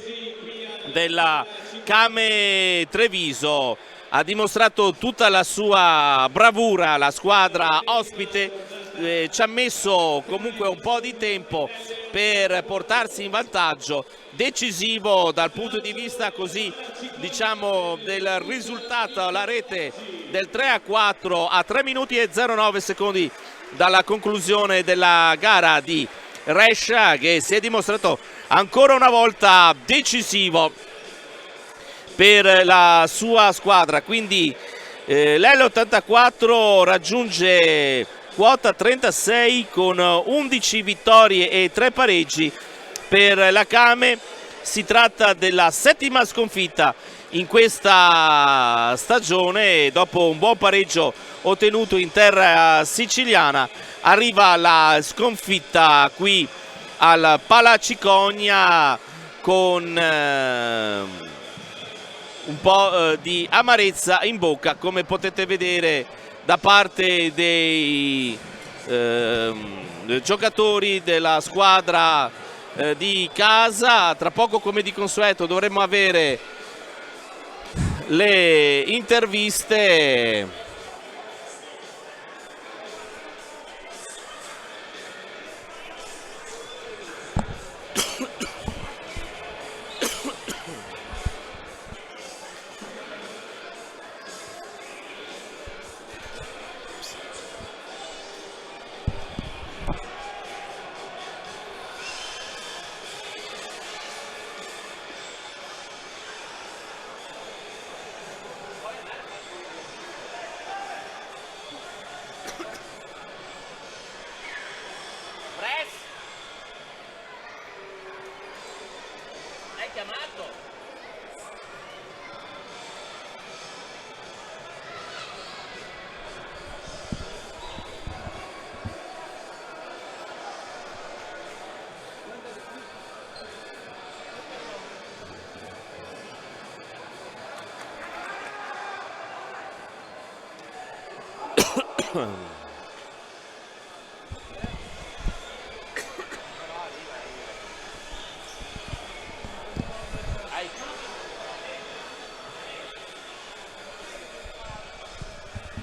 della Came Treviso. Ha dimostrato tutta la sua bravura la squadra ospite, ci ha messo comunque un po' di tempo per portarsi in vantaggio, decisivo dal punto di vista così diciamo del risultato, la rete del 3-4 a 3 minuti e 09 secondi dalla conclusione della gara di Rescia, che si è dimostrato ancora una volta decisivo per la sua squadra. Quindi l'L84 raggiunge quota 36 con 11 vittorie e 3 pareggi per la Came. Si tratta della 7ª sconfitta in questa stagione, e dopo un buon pareggio ottenuto in terra siciliana arriva la sconfitta qui al Palacicogna con un po' di amarezza in bocca, come potete vedere da parte dei giocatori della squadra di casa. Tra poco, come di consueto, dovremmo avere le interviste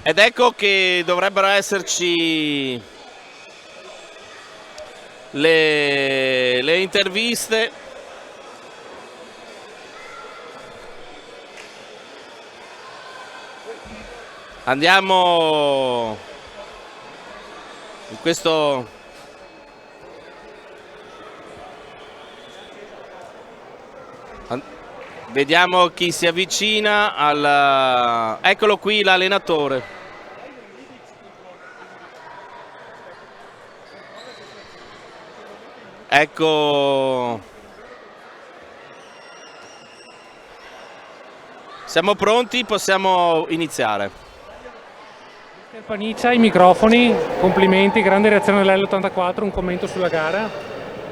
ed ecco che dovrebbero esserci le interviste. Andiamo in questo vediamo chi si avvicina al eccolo qui l'allenatore. Ecco, siamo pronti, possiamo iniziare. Paniccia, i microfoni, complimenti, grande reazione dell'L84, un commento sulla gara.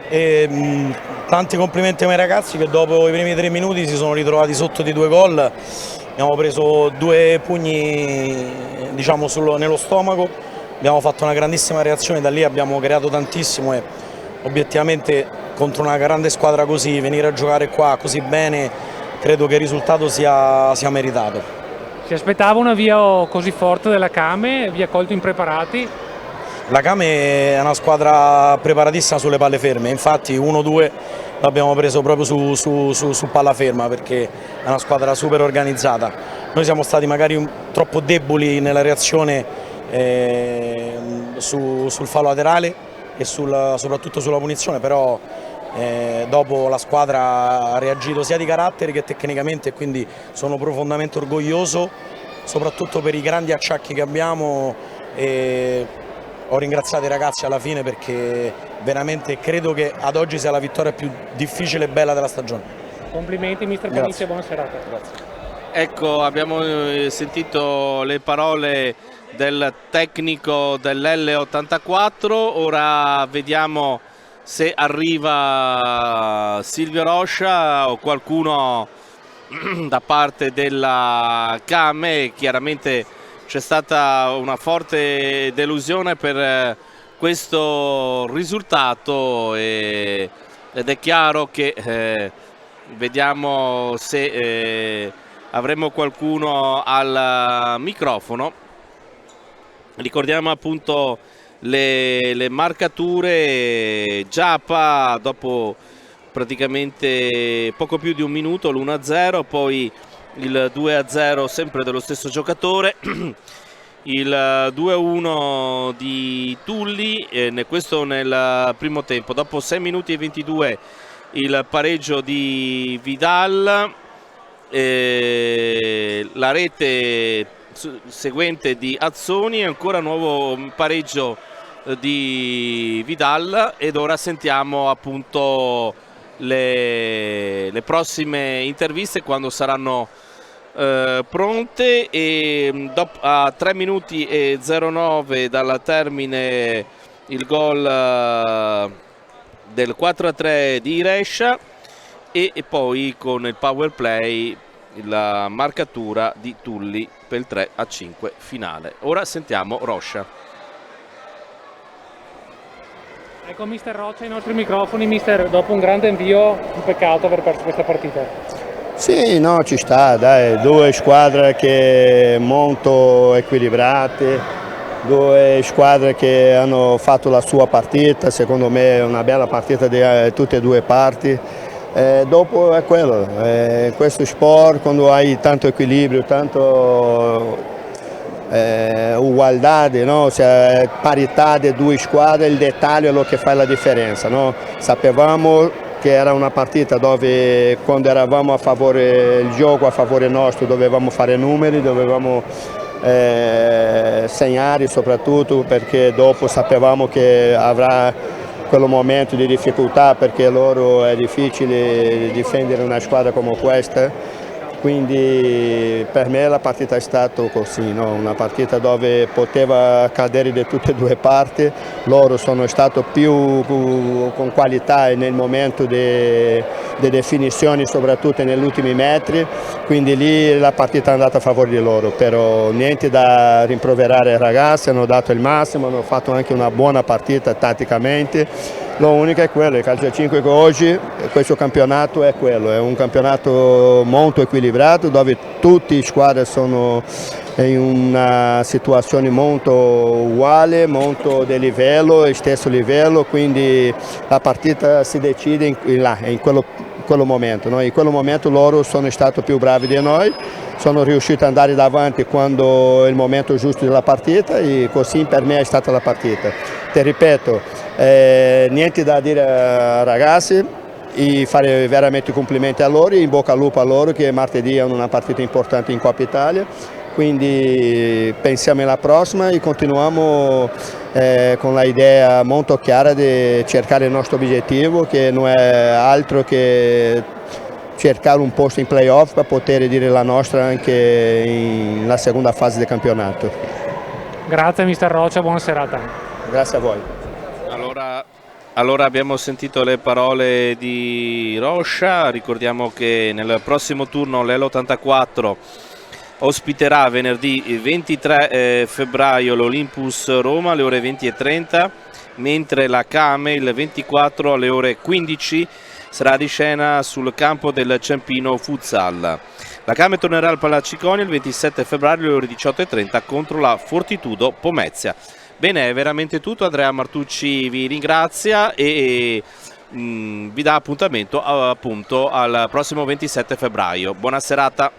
Tanti complimenti ai miei ragazzi che dopo i primi 3 minuti si sono ritrovati sotto di 2 gol. Abbiamo preso 2 pugni diciamo nello stomaco, abbiamo fatto una grandissima reazione, da lì abbiamo creato tantissimo e obiettivamente contro una grande squadra così, venire a giocare qua così bene, credo che il risultato sia meritato. Si aspettava un avvio così forte della Came, vi ha colto impreparati? La Came è una squadra preparatissima sulle palle ferme, infatti 1-2 l'abbiamo preso proprio su palla ferma, perché è una squadra super organizzata. noi siamo stati magari troppo deboli nella reazione sul fallo laterale e soprattutto sulla punizione, però dopo la squadra ha reagito sia di carattere che tecnicamente, e quindi sono profondamente orgoglioso, soprattutto per i grandi acciacchi che abbiamo, e ho ringraziato i ragazzi alla fine perché veramente credo che ad oggi sia la vittoria più difficile e bella della stagione. Complimenti mister Panizzi e buona serata. Grazie. Ecco, abbiamo sentito le parole del tecnico dell'L84, ora vediamo se arriva Silvio Roscia o qualcuno da parte della Came. Chiaramente c'è stata una forte delusione per questo risultato ed è chiaro che vediamo se avremo qualcuno al microfono. Ricordiamo appunto le marcature. Giappa dopo praticamente poco più di un minuto, l'1-0, poi il 2-0 sempre dello stesso giocatore, il 2-1 di Tulli, questo nel primo tempo. Dopo 6 minuti e 22 il pareggio di Vidal, la rete seguente di Azzoni, ancora nuovo pareggio di Vidal, ed ora sentiamo appunto le prossime interviste quando saranno pronte. E a 3 minuti e 09 dal termine il gol del 4-3 di Rescia, e poi con il power play la marcatura di Tulli per il 3-5 finale. Ora sentiamo Roscia. Ecco mister Roccia ai nostri microfoni. Mister, dopo un grande invio, un peccato aver perso questa partita. Sì, no, ci sta, dai, due squadre che molto equilibrate, due squadre che hanno fatto la sua partita, secondo me è una bella partita di tutte e due parti. Dopo è quello, questo sport, quando hai tanto equilibrio, tanto ugualdade, no? Cioè, parità di due squadre, il dettaglio è quello che fa la differenza, no? Sapevamo che era una partita dove quando eravamo a favore, il gioco a favore nostro, dovevamo fare numeri, dovevamo segnare soprattutto, perché dopo sapevamo che avrà quello momento di difficoltà, perché loro è difficile difendere una squadra come questa. Quindi per me la partita è stata così, no? Una partita dove poteva cadere da tutte e due parti, loro sono stati più con qualità nel momento di definizioni, soprattutto negli ultimi metri, quindi lì la partita è andata a favore di loro, però niente da rimproverare ai ragazzi, hanno dato il massimo, hanno fatto anche una buona partita tatticamente. L'unico è quello, il calcio 5 che oggi, questo campionato è quello, è un campionato molto equilibrato dove tutte le squadre sono in una situazione molto uguale, molto di livello, stesso livello, quindi la partita si decide in quello momento, no? In quello momento loro sono stati più bravi di noi, sono riusciti ad andare davanti quando è il momento giusto della partita, e così per me è stata la partita. Ti ripeto, niente da dire ai ragazzi, e fare veramente complimenti a loro, in bocca al lupo a loro, che martedì hanno una partita importante in Coppa Italia, quindi pensiamo alla prossima e continuiamo con l'idea molto chiara di cercare il nostro obiettivo, che non è altro che cercare un posto in playoff per poter dire la nostra anche nella seconda fase del campionato. Grazie mister Roccia, buona serata. Grazie a voi. Allora abbiamo sentito le parole di Roscia. Ricordiamo che nel prossimo turno l'L84 ospiterà venerdì 23 febbraio l'Olympus Roma alle ore 20:30, mentre la Came il 24 alle ore 15 sarà di scena sul campo del Ciampino Futsal. La Came tornerà al Palaciconia il 27 febbraio alle ore 18:30 contro la Fortitudo Pomezia. Bene, è veramente tutto. Andrea Martucci vi ringrazia e vi dà appuntamento appunto al prossimo 27 febbraio. Buona serata.